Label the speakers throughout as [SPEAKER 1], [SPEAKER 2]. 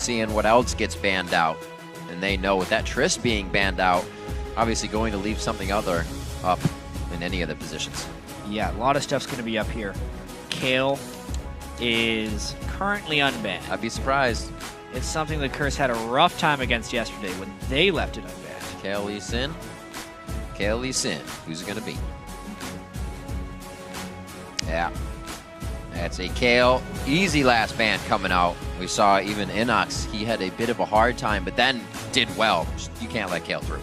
[SPEAKER 1] seeing what else gets banned out. And they know with that Triss being banned out, obviously going to leave something other up in any of the positions.
[SPEAKER 2] Yeah, a lot of stuff's going to be up here. COL is currently unbanned.
[SPEAKER 1] I'd be surprised.
[SPEAKER 2] It's something that Curse had a rough time against yesterday when they left it unbanned.
[SPEAKER 1] COL Lee Sin. COL Lee Sin. Who's it going to be? Yeah. That's a COL easy last ban coming out. We saw even Inox, he had a bit of a hard time, but then did well. You can't let COL through.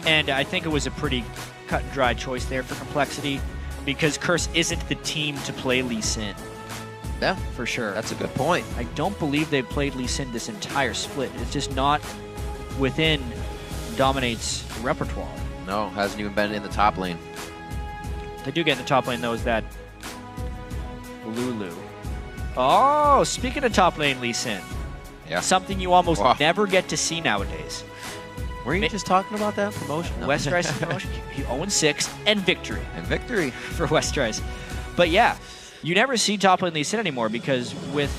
[SPEAKER 2] And I think it was a pretty cut and dry choice there for compLexity because Curse isn't the team to play Lee Sin.
[SPEAKER 1] Yeah,
[SPEAKER 2] for sure.
[SPEAKER 1] That's a good point.
[SPEAKER 2] I don't believe they've played Lee Sin this entire split. It's just not within Dominate's repertoire.
[SPEAKER 1] No, hasn't even been in the top lane.
[SPEAKER 2] They do get in the top lane, though, is that Lulu. Oh, speaking of top lane Lee Sin.
[SPEAKER 1] Yeah.
[SPEAKER 2] Something you almost never get to see nowadays.
[SPEAKER 1] Were you just talking about that promotion? No.
[SPEAKER 2] Westrice promotion. 0-6 and victory.
[SPEAKER 1] And victory.
[SPEAKER 2] For Westrice. But yeah, you never see top lane Lee Sin anymore because with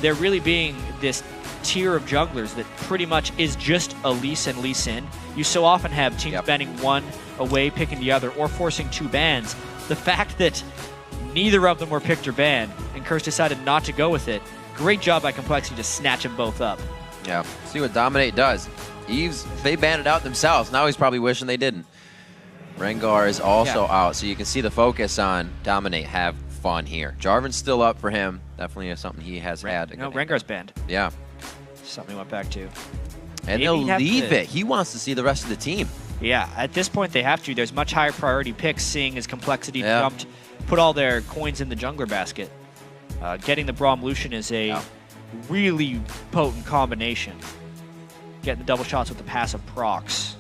[SPEAKER 2] there really being this tier of junglers that pretty much is just a Lee Sin, you so often have teams banning one away, picking the other, or forcing two bans. The fact that neither of them were picked or banned, and Curse decided not to go with it, great job by compLexity to snatch them both up.
[SPEAKER 1] Yeah, see what Dominate does. Eves, they banned it out themselves. Now he's probably wishing they didn't. Rengar is also out, so you can see the focus on Dominate. Have fun here. Jarvan's still up for him. Definitely something he has had.
[SPEAKER 2] No, Rengar's banned.
[SPEAKER 1] Yeah.
[SPEAKER 2] Something he went back to.
[SPEAKER 1] And they'll leave it. He wants to see the rest of the team.
[SPEAKER 2] Yeah, at this point they have to. There's much higher priority picks, seeing as compLexity jumped, put all their coins in the jungler basket. Getting the Braum Lucian is a really potent combination. Getting the double shots with the passive procs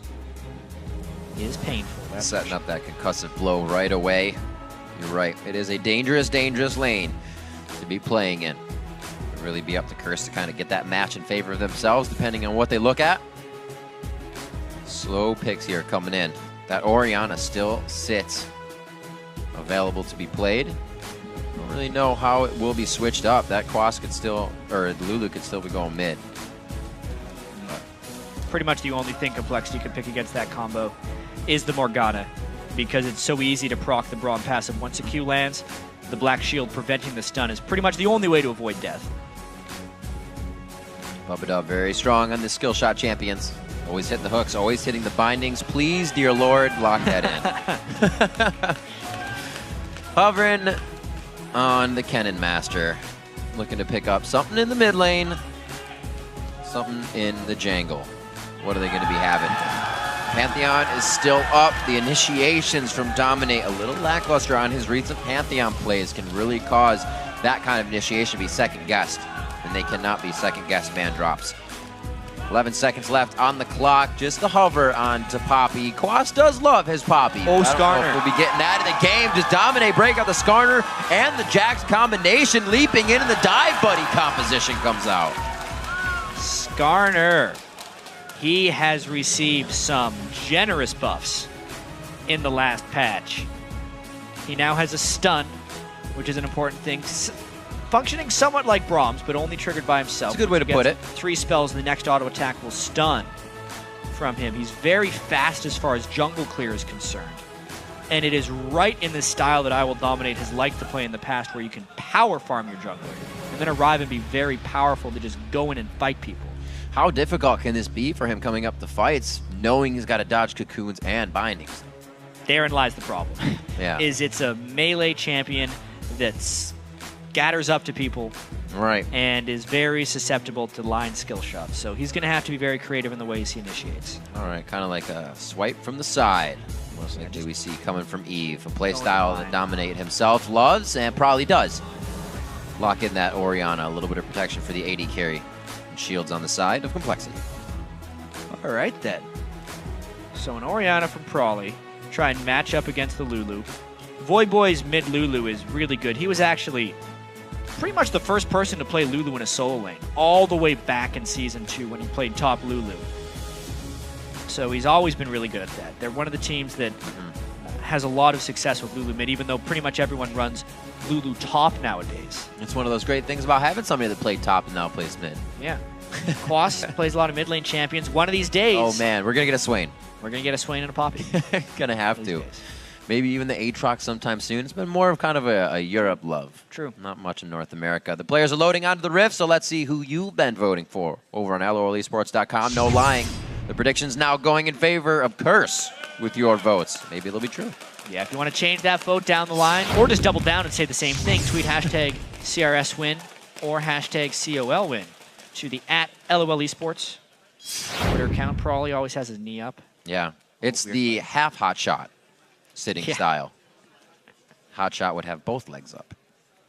[SPEAKER 2] is painful.
[SPEAKER 1] Setting up that concussive blow right away. You're right. It is a dangerous, dangerous lane to be playing in. It'll really be up to Curse to kind of get that match in favor of themselves, depending on what they look at. Slow picks here coming in. That Orianna still sits available to be played. Don't really know how it will be switched up. That Quas could still, or Lulu could still be going mid.
[SPEAKER 2] Pretty much the only thing compLexity can pick against that combo is the Morgana, because it's so easy to proc the Braum passive. Once a Q lands, the Black Shield preventing the stun is pretty much the only way to avoid death.
[SPEAKER 1] Bubba very strong on the skill shot champions. Always hitting the hooks, always hitting the bindings. Please, dear Lord, lock that in. Hovering on the Cannon Master. Looking to pick up something in the mid lane, something in the jungle. What are they going to be having? Pantheon is still up. The initiations from Dominate a little lackluster on his recent Pantheon plays can really cause that kind of initiation to be second-guessed, and they cannot be second-guessed man drops. 11 seconds left on the clock. Just the hover onto Poppy. Quas does love his Poppy.
[SPEAKER 2] Oh, Skarner.
[SPEAKER 1] We'll be getting out of the game. Does Dominate break out the Skarner and the Jax combination leaping in, and the dive buddy composition comes out.
[SPEAKER 2] Skarner. He has received some generous buffs in the last patch. He now has a stun, which is an important thing. Functioning somewhat like Braum's, but only triggered by himself.
[SPEAKER 1] That's a good way to put it.
[SPEAKER 2] 3 spells, and the next auto attack will stun from him. He's very fast as far as jungle clear is concerned. And it is right in the style that I Will Dominate has liked to play in the past, where you can power farm your jungler and then arrive and be very powerful to just go in and fight people.
[SPEAKER 1] How difficult can this be for him coming up to fights, knowing he's got to dodge cocoons and bindings?
[SPEAKER 2] Therein lies the problem.
[SPEAKER 1] Yeah.
[SPEAKER 2] It's a melee champion that scatters up to people,
[SPEAKER 1] right,
[SPEAKER 2] and is very susceptible to line skill shots. So he's going to have to be very creative in the ways he initiates.
[SPEAKER 1] All right, kind of like a swipe from the side. Most likely we see coming from Eve, a playstyle that Dominate himself loves and probably does. Lock in that Orianna, a little bit of protection for the AD carry. Shields on the side of compLexity.
[SPEAKER 2] All right, then. So an Orianna from Prawley. Try and match up against the Lulu. Voyboy's mid Lulu is really good. He was actually pretty much the first person to play Lulu in a solo lane, all the way back in Season 2 when he played top Lulu. So he's always been really good at that. They're one of the teams that has a lot of success with Lulu mid, even though pretty much everyone runs Lulu top nowadays.
[SPEAKER 1] It's one of those great things about having somebody that played top and now plays mid.
[SPEAKER 2] Yeah. Quas plays a lot of mid lane champions. One of these days.
[SPEAKER 1] Oh, man. We're going to get a Swain.
[SPEAKER 2] We're going to get a Swain and a Poppy.
[SPEAKER 1] Gonna have to.
[SPEAKER 2] Days.
[SPEAKER 1] Maybe even the Aatrox sometime soon. It's been more of kind of a Europe love.
[SPEAKER 2] True.
[SPEAKER 1] Not much in North America. The players are loading onto the Rift, so let's see who you've been voting for over on LOLesports.com. No lying. The prediction's now going in favor of Curse with your votes. Maybe it'll be true.
[SPEAKER 2] Yeah, if you want to change that vote down the line, or just double down and say the same thing, tweet hashtag CRS win or hashtag COL win to the @LOL Esports Twitter account. Probably always has his knee up.
[SPEAKER 1] Yeah. It's the half hot shot sitting style. Hot shot would have both legs up,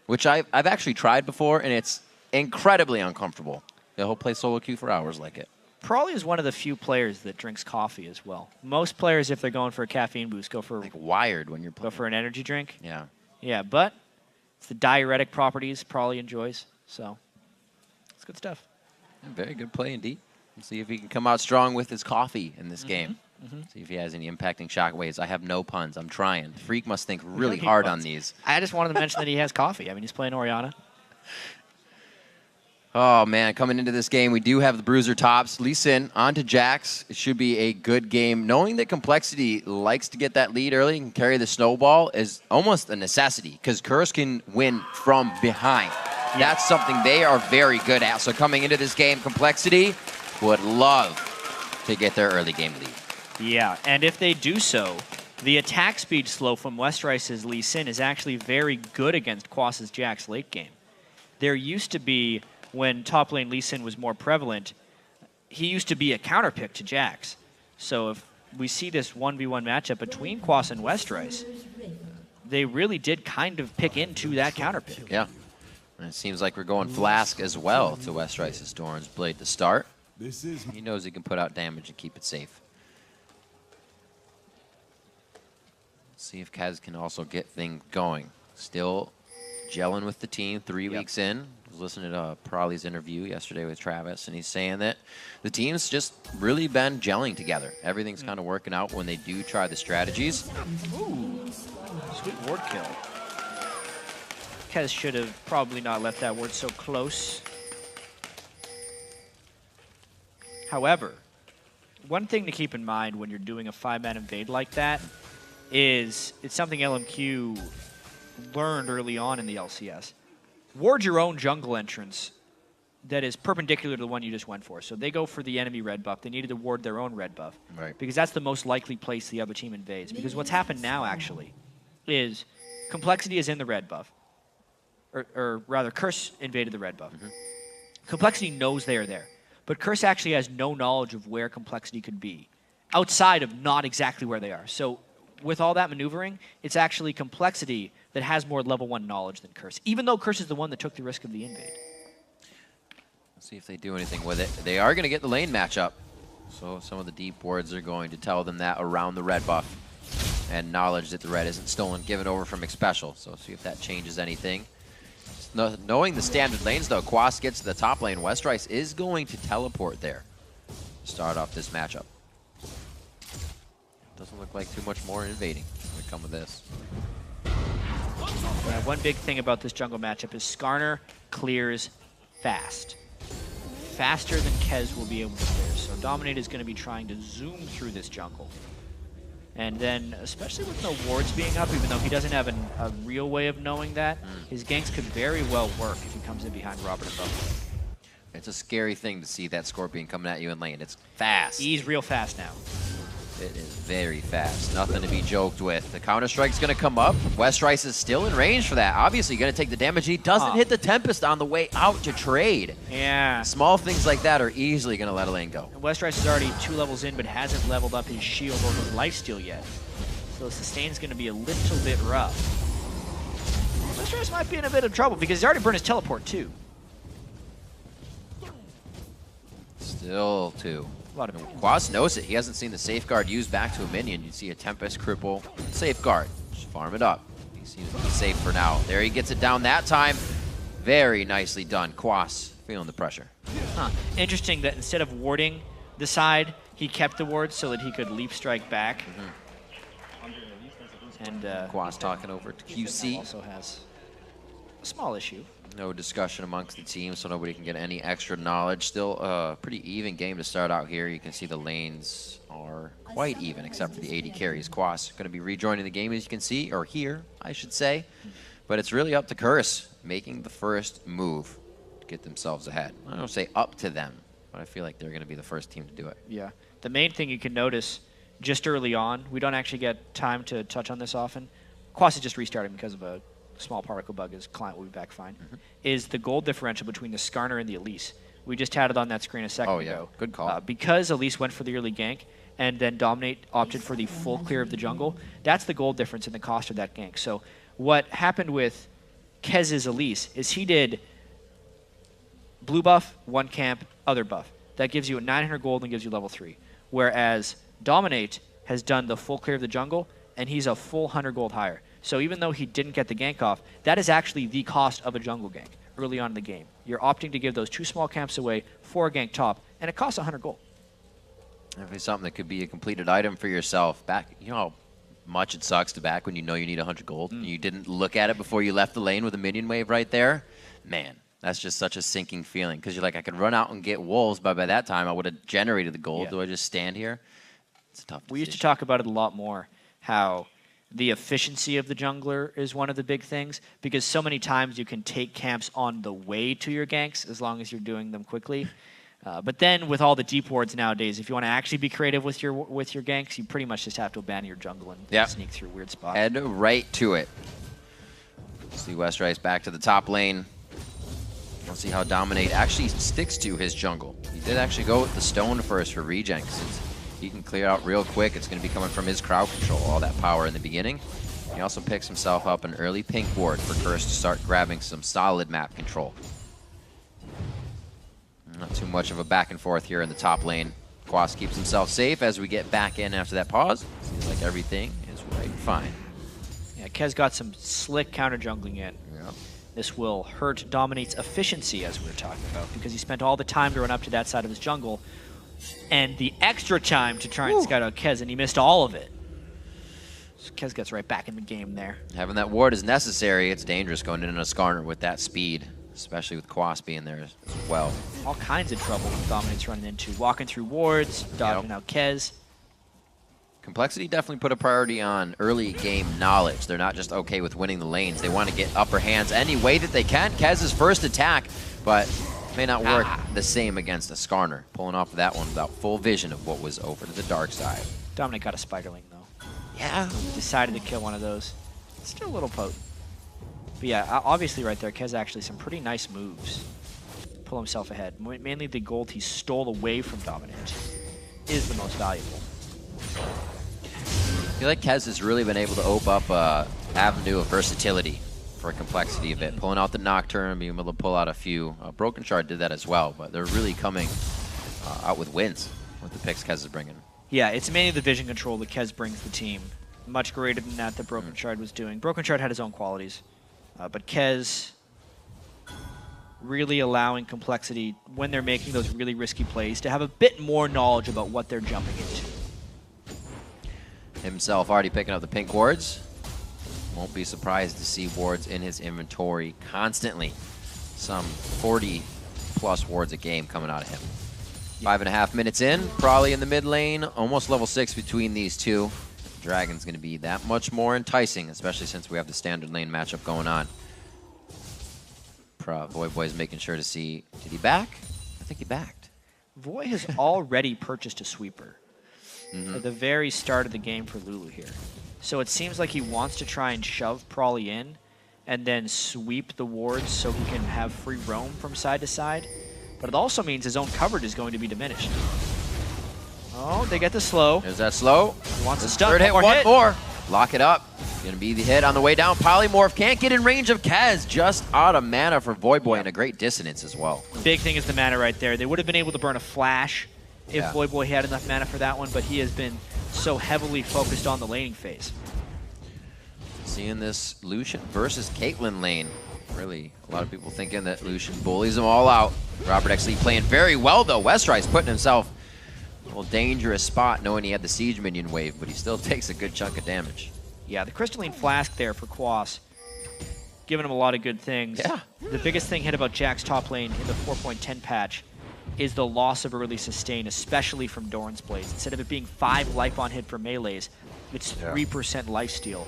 [SPEAKER 1] which I've actually tried before, and it's incredibly uncomfortable. He'll play solo queue for hours like it.
[SPEAKER 2] Probably is one of the few players that drinks coffee as well. Most players, if they're going for a caffeine boost, go for
[SPEAKER 1] Like wired when you're playing.
[SPEAKER 2] go for an energy drink.
[SPEAKER 1] Yeah.
[SPEAKER 2] Yeah, but it's the diuretic properties probably enjoys. So it's good stuff.
[SPEAKER 1] Very good play indeed. Let's see if he can come out strong with his coffee in this game. See if he has any impacting shockwaves. I have no puns. I'm trying. Freak must think really hard on these.
[SPEAKER 2] I just wanted to mention that he has coffee. I mean, he's playing Orianna.
[SPEAKER 1] Oh, man. Coming into this game, we do have the Bruiser tops. Lee Sin on to Jax. It should be a good game. Knowing that compLexity likes to get that lead early and carry the snowball is almost a necessity because Curse can win from behind. That's something they are very good at. So coming into this game, compLexity would love to get their early game lead.
[SPEAKER 2] Yeah, and if they do so, the attack speed slow from Westrice's Lee Sin is actually very good against Quas's Jax late game. There used to be, when top lane Lee Sin was more prevalent, he used to be a counterpick to Jax. So if we see this 1v1 matchup between Quas and Westrice, they really did kind of pick into that counterpick.
[SPEAKER 1] Yeah. And it seems like we're going Flask as well to Westrice's Doran's Blade to start. He knows he can put out damage and keep it safe. See if Kaz can also get things going. Still gelling with the team 3 weeks in. I was listening to Prolly's interview yesterday with Travis, and he's saying that the team's just really been gelling together. Everything's kind of working out when they do try the strategies.
[SPEAKER 2] Ooh, sweet ward kill. Kaz should have probably not left that ward so close. However, one thing to keep in mind when you're doing a 5-man invade like that is it's something LMQ learned early on in the LCS. Ward your own jungle entrance that is perpendicular to the one you just went for. So they go for the enemy red buff. They needed to ward their own red buff.
[SPEAKER 1] Right.
[SPEAKER 2] Because that's the most likely place the other team invades. Because what's happened now, actually, is compLexity is in the red buff. Or rather, Curse invaded the red buff. compLexity knows they are there. But Curse actually has no knowledge of where compLexity could be, outside of not exactly where they are. So with all that maneuvering, it's actually compLexity that has more level 1 knowledge than Curse, even though Curse is the one that took the risk of the invade.
[SPEAKER 1] Let's see if they do anything with it. They are going to get the lane matchup. So some of the deep wards are going to tell them that around the red buff. And knowledge that the red isn't stolen, given over from Special. So see if that changes anything. Knowing the standard lanes, though, Quas gets to the top lane. Westrice is going to teleport there. Start off this matchup. Doesn't look like too much more invading would come with this.
[SPEAKER 2] One big thing about this jungle matchup is Skarner clears fast. Faster than Kez will be able to clear. So Dominate is going to be trying to zoom through this jungle. And then, especially with no wards being up, even though he doesn't have a real way of knowing that, his ganks could very well work if he comes in behind Robert above.
[SPEAKER 1] It's a scary thing to see that Scorpion coming at you in lane. It's fast.
[SPEAKER 2] He's real fast now.
[SPEAKER 1] It is very fast. Nothing to be joked with. The Counter-Strike's going to come up. Westrice is still in range for that. Obviously going to take the damage. He doesn't hit the Tempest on the way out to trade.
[SPEAKER 2] Yeah.
[SPEAKER 1] Small things like that are easily going to let a lane go.
[SPEAKER 2] And Westrice is already 2 levels in, but hasn't leveled up his shield or his lifesteal yet. So Sustain's going to be a little bit rough. Westrice might be in a bit of trouble because he's already burned his teleport too.
[SPEAKER 1] Still 2.
[SPEAKER 2] A lot of
[SPEAKER 1] Quas knows it. He hasn't seen the safeguard used back to a minion. You see a Tempest cripple, safeguard. Just farm it up. He seems to be safe for now. There he gets it down that time. Very nicely done. Quas feeling the pressure.
[SPEAKER 2] Interesting that instead of warding the side, he kept the ward so that he could leap strike back. And
[SPEAKER 1] Quas talking over to QC.
[SPEAKER 2] Also has a small issue.
[SPEAKER 1] No discussion amongst the teams, so nobody can get any extra knowledge. Still a pretty even game to start out here. You can see the lanes are quite even, except for the AD carries. Quas going to be rejoining the game, as you can see, or here, I should say. But it's really up to Curse, making the first move to get themselves ahead. I don't say up to them, but I feel like they're going to be the first team to do it.
[SPEAKER 2] Yeah. The main thing you can notice just early on, we don't actually get time to touch on this often. Quas is just restarting because of a small particle bug. His client will be back fine. Is the gold differential between the Skarner and the Elise. We just had it on that screen a second ago.
[SPEAKER 1] Good call.
[SPEAKER 2] Because Elise went for the early gank and then Dominate opted for the full clear of the jungle, that's the gold difference in the cost of that gank. So what happened with Kez's Elise is he did blue buff, one camp, other buff. That gives you a 900 gold and gives you level 3. Whereas Dominate has done the full clear of the jungle, and he's a full 100 gold higher. So even though he didn't get the gank off, that is actually the cost of a jungle gank early on in the game. You're opting to give those 2 small camps away for a gank top, and it costs 100 gold.
[SPEAKER 1] Definitely something that could be a completed item for yourself. Back, you know how much it sucks to back when you know you need 100 gold and you didn't look at it before you left the lane with a minion wave right there? Man, that's just such a sinking feeling because you're like, I could run out and get wolves, but by that time I would have generated the gold. Yeah. Do I just stand here? It's a tough decision.
[SPEAKER 2] We used to talk about it a lot more, how the efficiency of the jungler is one of the big things, because so many times you can take camps on the way to your ganks as long as you're doing them quickly. But then with all the deep wards nowadays, if you want to actually be creative with your ganks, you pretty much just have to abandon your jungle and sneak through weird spots.
[SPEAKER 1] Head right to it. See Westrice back to the top lane. We'll see how Dominate actually sticks to his jungle. He did actually go with the stone first for regen, since he can clear out real quick. It's going to be coming from his crowd control, all that power in the beginning. He also picks himself up an early pink ward for Curse to start grabbing some solid map control. Not too much of a back and forth here in the top lane. Quas keeps himself safe as we get back in after that pause. Seems like everything is right fine.
[SPEAKER 2] Yeah, Kez got some slick counter jungling in.
[SPEAKER 1] Yeah.
[SPEAKER 2] This will hurt Dominate's efficiency, as we were talking about, because he spent all the time to run up to that side of his jungle and the extra time to try and scout out Kez, and he missed all of it. So Kez gets right back in the game there.
[SPEAKER 1] Having that ward is necessary. It's dangerous going in a Skarner with that speed, especially with Quas being there as well.
[SPEAKER 2] All kinds of trouble Dominate's running into. Walking through wards, dodging out Kez.
[SPEAKER 1] compLexity definitely put a priority on early game knowledge. They're not just okay with winning the lanes. They want to get upper hands any way that they can. Kez's first attack, but may not work the same against a Skarner. Pulling off of that one without full vision of what was over to the dark side.
[SPEAKER 2] Dominate got a Spiderling, though.
[SPEAKER 1] Yeah.
[SPEAKER 2] Decided to kill one of those. It's still a little potent. But yeah, obviously right there, Kez actually some pretty nice moves. Pull himself ahead. Mainly the gold he stole away from Dominate is the most valuable.
[SPEAKER 1] I feel like Kez has really been able to open up an avenue of versatility for compLexity a bit. Pulling out the Nocturne, being able to pull out a few. Broken Shard did that as well, but they're really coming out with wins with the picks Kez is bringing.
[SPEAKER 2] Yeah, it's mainly the vision control that Kez brings the team. Much greater than that Broken Shard was doing. Broken Shard had his own qualities, but Kez really allowing compLexity, when they're making those really risky plays, to have a bit more knowledge about what they're jumping into.
[SPEAKER 1] Himself already picking up the pink wards. Won't be surprised to see wards in his inventory constantly. Some 40+ wards a game coming out of him. 5.5 minutes in, probably in the mid lane, almost level 6 between these two. Dragon's going to be that much more enticing, especially since we have the standard lane matchup going on. Voyboy's making sure to see, did he back? I think he backed.
[SPEAKER 2] Voy has already purchased a sweeper at the very start of the game for Lulu here. So it seems like he wants to try and shove Prawley in and then sweep the wards so he can have free roam from side to side. But it also means his own coverage is going to be diminished. Oh, they get the slow.
[SPEAKER 1] There's that slow.
[SPEAKER 2] He wants a stun.
[SPEAKER 1] Third hit, one more. Lock it up. Gonna be the hit on the way down. Polymorph can't get in range of Kez. Just out of mana for Voyboy and a great dissonance as well.
[SPEAKER 2] Big thing is the mana right there. They would have been able to burn a flash if Voyboy had enough mana for that one, but he has been so heavily focused on the laning phase.
[SPEAKER 1] Seeing this Lucian versus Caitlyn lane. Really, a lot of people thinking that Lucian bullies them all out. Robert actually playing very well though. Westrice putting himself in a little dangerous spot knowing he had the siege minion wave, but he still takes a good chunk of damage.
[SPEAKER 2] Yeah, the Crystalline Flask there for Quas, giving him a lot of good things.
[SPEAKER 1] Yeah.
[SPEAKER 2] The biggest thing hit about Jack's top lane in the 4.10 patch is the loss of early sustain, especially from Doran's Blaze. Instead of it being 5 life on hit for melees, it's 3% lifesteal,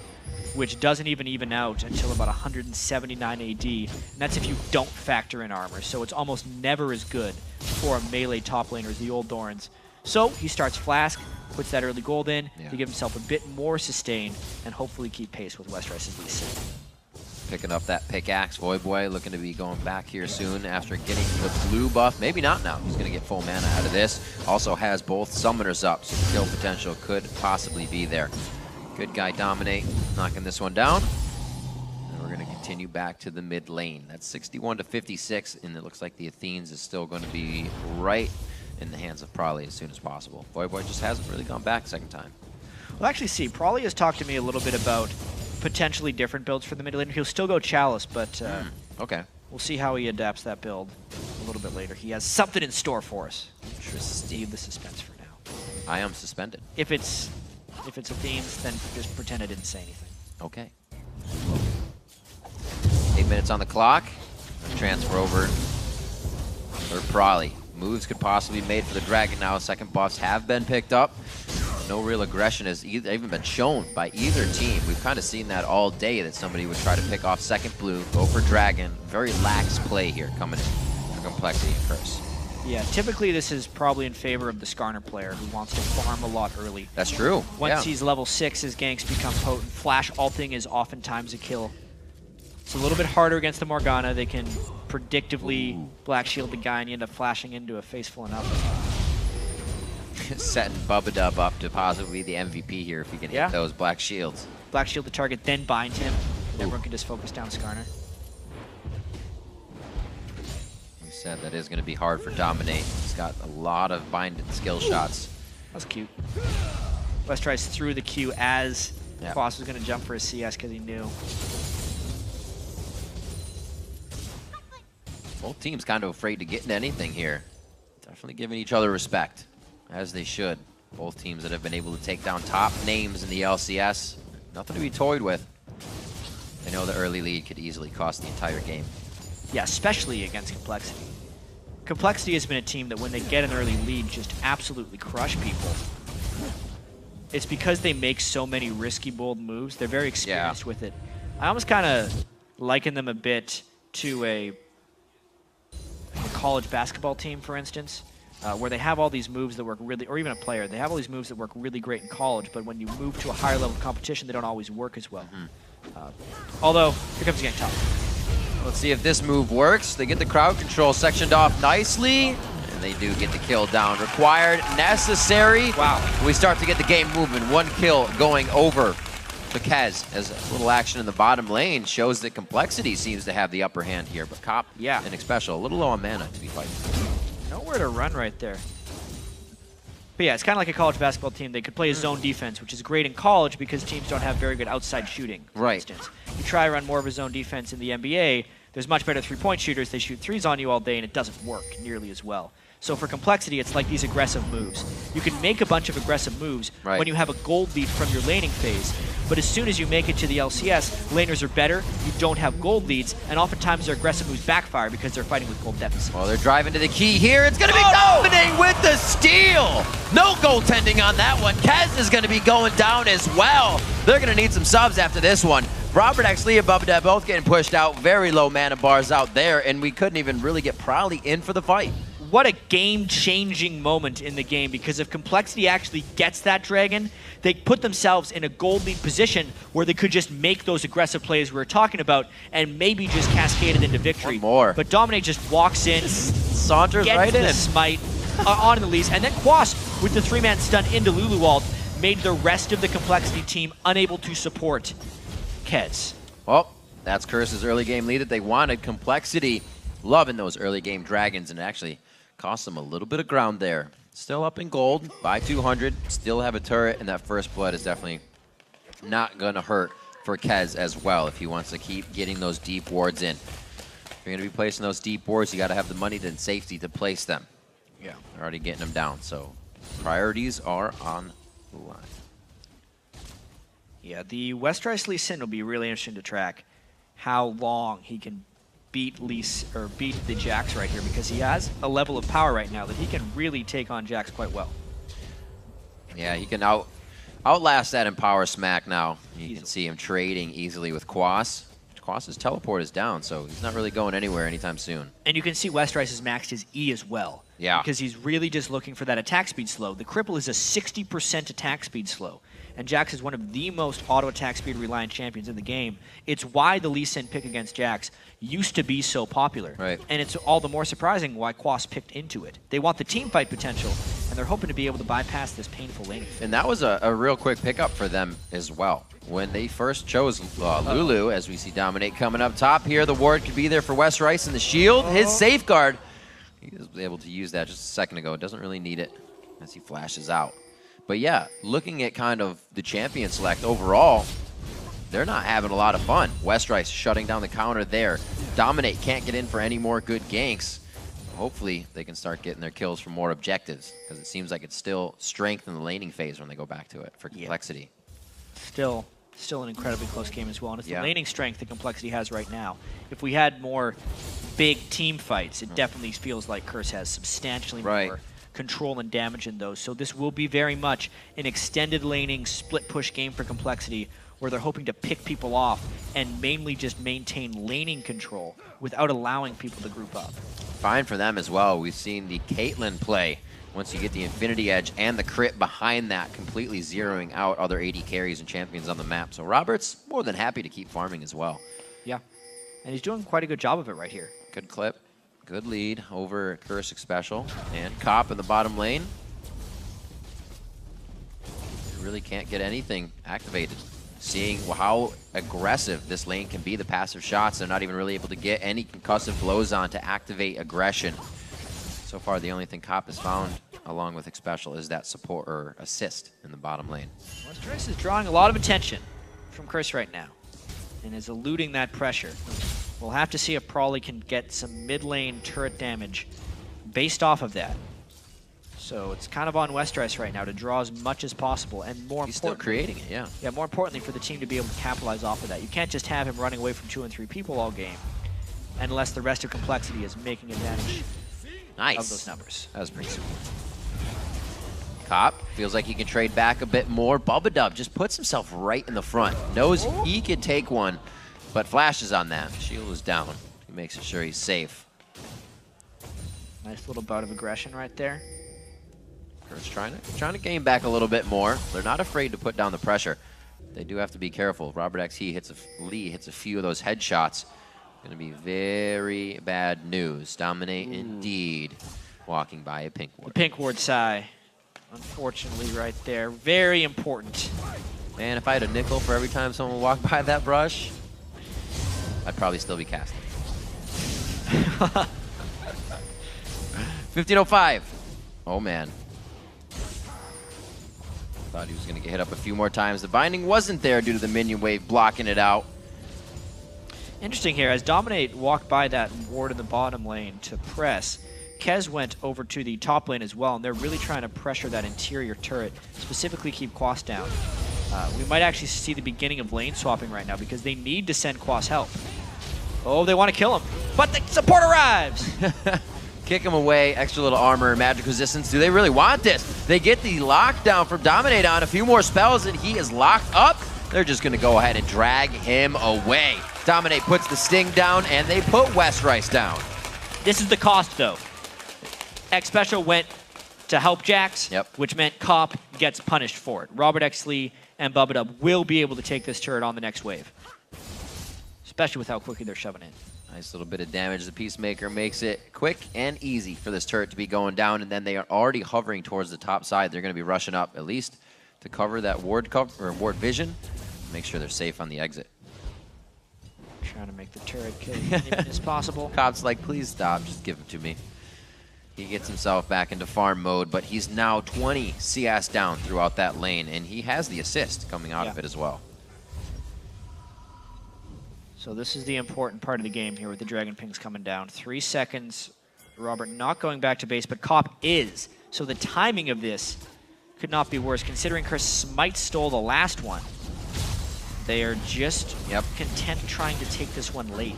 [SPEAKER 2] which doesn't even out until about 179 AD, and that's if you don't factor in armor. So it's almost never as good for a melee top laner as the old Dorans. So he starts Flask, puts that early gold in to give himself a bit more sustain and hopefully keep pace with Westrice's Lee Sin.
[SPEAKER 1] Picking up that pickaxe. Voidboy looking to be going back here soon after getting the blue buff. Maybe not now. He's going to get full mana out of this. Also has both summoners up, so skill potential could possibly be there. Good guy Dominate, knocking this one down. And we're going to continue back to the mid lane. That's 61 to 56, and it looks like the Athenes is still going to be right in the hands of Prolly as soon as possible. Voidboy just hasn't really gone back second time.
[SPEAKER 2] Well, actually, see, Prolly has talked to me a little bit about potentially different builds for the mid lane. He'll still go Chalice, but
[SPEAKER 1] okay.
[SPEAKER 2] We'll see how he adapts that build a little bit later. He has something in store for us.
[SPEAKER 1] Interesting.
[SPEAKER 2] Leave the suspense for now.
[SPEAKER 1] I am suspended.
[SPEAKER 2] If it's Athenes, then just pretend I didn't say anything.
[SPEAKER 1] Okay. 8 minutes on the clock. Transfer over for Prolly. Moves could possibly be made for the Dragon now. Second buffs have been picked up. No real aggression has even been shown by either team. We've kind of seen that all day, that somebody would try to pick off second blue, go for Dragon. Very lax play here coming in for Complexity and Curse.
[SPEAKER 2] Yeah, typically this is probably in favor of the Skarner player who wants to farm a lot early.
[SPEAKER 1] That's true.
[SPEAKER 2] Once he's level 6, his ganks become potent. Flash ulting is oftentimes a kill. It's a little bit harder against the Morgana. They can predictably black shield the guy and you end up flashing into a face full enough.
[SPEAKER 1] Setting Bubba up to possibly be the MVP here if he can hit those black shields.
[SPEAKER 2] Black shield the target, then bind him. And everyone can just focus down Skarner.
[SPEAKER 1] We said that is going to be hard for Dominate. He's got a lot of binded skill shots.
[SPEAKER 2] That's cute. West tries through the Q as Quas was going to jump for his CS because he knew.
[SPEAKER 1] Both teams kind of afraid to get into anything here. Definitely giving each other respect, as they should. Both teams that have been able to take down top names in the LCS. Nothing to be toyed with. They know the early lead could easily cost the entire game.
[SPEAKER 2] Yeah, especially against Complexity. Complexity has been a team that when they get an early lead, just absolutely crush people. It's because they make so many risky, bold moves. They're very experienced with it. I almost kind of liken them a bit to a college basketball team, for instance, where they have all these moves that work really, or even a player, they have all these moves that work really great in college, but when you move to a higher level of competition, they don't always work as well. Although, here comes getting tough.
[SPEAKER 1] Let's see if this move works. They get the crowd control sectioned off nicely, and they do get the kill down. Required, necessary.
[SPEAKER 2] Wow.
[SPEAKER 1] We start to get the game moving. One kill going over to Kez, as a little action in the bottom lane shows that Complexity seems to have the upper hand here, but Cop and Xpecial a little low on mana to be fighting.
[SPEAKER 2] Nowhere to run right there. But yeah, it's kind of like a college basketball team. They could play a zone defense, which is great in college because teams don't have very good outside shooting, for instance. You try to run more of a zone defense in the NBA, there's much better three-point shooters. They shoot threes on you all day, and it doesn't work nearly as well. So for Complexity, it's like these aggressive moves. You can make a bunch of aggressive moves when you have a gold lead from your laning phase, but as soon as you make it to the LCS, laners are better, you don't have gold leads, and oftentimes their aggressive moves backfire because they're fighting with gold deficits.
[SPEAKER 1] Well, they're driving to the key here. It's going to be Dominate with the steal! No goaltending on that one. Kez is going to be going down as well. They're going to need some subs after this one. Robert actually and Bubba both getting pushed out. Very low mana bars out there, and we couldn't even really get Prolly in for the fight.
[SPEAKER 2] What a game-changing moment in the game, because if Complexity actually gets that dragon, they put themselves in a gold lead position where they could just make those aggressive plays we were talking about and maybe just cascade it into victory.
[SPEAKER 1] One more.
[SPEAKER 2] But Dominate just walks in,
[SPEAKER 1] saunters right in,
[SPEAKER 2] the smite on the leads, and then Quas with the 3-man stun into Luluwald made the rest of the Complexity team unable to support Kez.
[SPEAKER 1] Well, that's Curse's early game lead that they wanted. Complexity loving those early game dragons, and actually cost them a little bit of ground there. Still up in gold by 200. Still have a turret, and that first blood is definitely not going to hurt for Kez as well if he wants to keep getting those deep wards in. If you're going to be placing those deep wards, you got to have the money and safety to place them.
[SPEAKER 2] Yeah.
[SPEAKER 1] They're already getting them down, so priorities are on the line.
[SPEAKER 2] Yeah, the Westrice Lee Sin will be really interesting to track how long he can beat the Jax right here, because he has a level of power right now that he can really take on Jax quite well.
[SPEAKER 1] Yeah, he can outlast that in power smack now. You can see him trading easily with Quas. Quas's teleport is down, so he's not really going anywhere anytime soon.
[SPEAKER 2] And you can see Westrice has maxed his E as well.
[SPEAKER 1] Yeah.
[SPEAKER 2] Because he's really just looking for that attack speed slow. The Cripple is a 60% attack speed slow. And Jax is one of the most auto attack speed reliant champions in the game. It's why the Lee Sin pick against Jax used to be so popular.
[SPEAKER 1] Right.
[SPEAKER 2] And it's all the more surprising why Quas picked into it. They want the team fight potential, and they're hoping to be able to bypass this painful laning.
[SPEAKER 1] And that was a real quick pickup for them as well. When they first chose Lulu, as we see Dominate coming up top here, the ward could be there for Westrice and the shield. His safeguard, he was able to use that just a second ago. Doesn't really need it as he flashes out. But yeah, looking at kind of the champion select overall, they're not having a lot of fun. Westrice shutting down the counter there. Dominate can't get in for any more good ganks. Hopefully they can start getting their kills from more objectives, because it seems like it's still strength in the laning phase when they go back to it for complexity.
[SPEAKER 2] Still an incredibly close game as well, and it's the laning strength that Complexity has right now. If we had more big team fights, it definitely feels like Curse has substantially more control and damage in those. So this will be very much an extended laning split push game for Complexity, where they're hoping to pick people off and mainly just maintain laning control without allowing people to group up.
[SPEAKER 1] Fine for them as well. We've seen the Caitlyn play. Once you get the Infinity Edge and the crit behind that, completely zeroing out other AD carries and champions on the map. So Robert's more than happy to keep farming as well.
[SPEAKER 2] Yeah, and he's doing quite a good job of it right here.
[SPEAKER 1] Good clip. Good lead over Curse Special. And Cop in the bottom lane. Really can't get anything activated. Seeing how aggressive this lane can be, the passive shots, they're not even really able to get any concussive blows on to activate aggression. So far, the only thing Cop has found, along with Special, is that support or assist in the bottom lane.
[SPEAKER 2] Westrice is drawing a lot of attention from Curse right now and is eluding that pressure. We'll have to see if Prawley can get some mid lane turret damage based off of that. So it's kind of on Westrice right now to draw as much as possible, and more
[SPEAKER 1] He's still creating it, yeah.
[SPEAKER 2] Yeah, more importantly for the team to be able to capitalize off of that. You can't just have him running away from 2 and 3 people all game unless the rest of Complexity is making advantage of those numbers.
[SPEAKER 1] That was pretty simple. Cop feels like he can trade back a bit more. Bubba just puts himself right in the front. Knows he could take one, but flashes on that. Shield is down. He makes sure he's safe.
[SPEAKER 2] Nice little bout of aggression right there.
[SPEAKER 1] Curse trying to gain back a little bit more. They're not afraid to put down the pressure. They do have to be careful. Robert XE Lee hits a few of those headshots. Going to be very bad news. Dominate indeed. Walking by a pink ward.
[SPEAKER 2] The pink ward Psy, unfortunately, right there. Very important.
[SPEAKER 1] Man, if I had a nickel for every time someone walked by that brush, I'd probably still be casting. 15:05. Oh man. Thought he was going to get hit up a few more times. The binding wasn't there due to the minion wave blocking it out.
[SPEAKER 2] Interesting here, as Dominate walked by that ward in the bottom lane to press, Kez went over to the top lane as well, and they're really trying to pressure that interior turret, specifically keep Quas down. We might actually see the beginning of lane swapping right now because they need to send Quas help. Oh, they want to kill him, but the support arrives!
[SPEAKER 1] Kick him away, extra little armor, magic resistance. Do they really want this? They get the lockdown from Dominate on, a few more spells, and he is locked up. They're just going to go ahead and drag him away. Dominate puts the sting down, and they put Westrice down.
[SPEAKER 2] This is the cost, though. X-Special went to help Jax, which meant Cop gets punished for it. Robert X. Lee and Bubba will be able to take this turret on the next wave, especially with how quickly they're shoving in.
[SPEAKER 1] Nice little bit of damage. The Peacemaker makes it quick and easy for this turret to be going down, and then they are already hovering towards the top side. They're going to be rushing up at least to cover that ward vision, make sure they're safe on the exit.
[SPEAKER 2] Trying to make the turret kill as many as possible.
[SPEAKER 1] Cop's like, please stop, just give it to me. He gets himself back into farm mode, but he's now 20 CS down throughout that lane, and he has the assist coming out of it as well.
[SPEAKER 2] So this is the important part of the game here with the Dragon Pings coming down. 3 seconds. Robert not going back to base, but Cop is. So the timing of this could not be worse, considering Curse Smite stole the last one. They are just content trying to take this one late.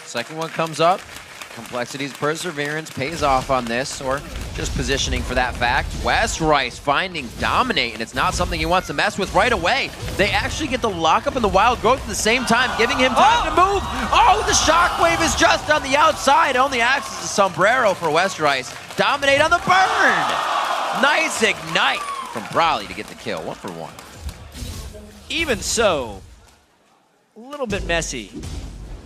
[SPEAKER 1] Second one comes up. compLexity's perseverance pays off on this, or just positioning for that fact. Westrice finding Dominate, and it's not something he wants to mess with right away. They actually get the lockup and the wild growth at the same time, giving him time to move. Oh, the shockwave is just on the outside. Only acts as a sombrero for Westrice. Dominate on the burn. Nice ignite from Brawley to get the kill. 1 for 1.
[SPEAKER 2] Even so, a little bit messy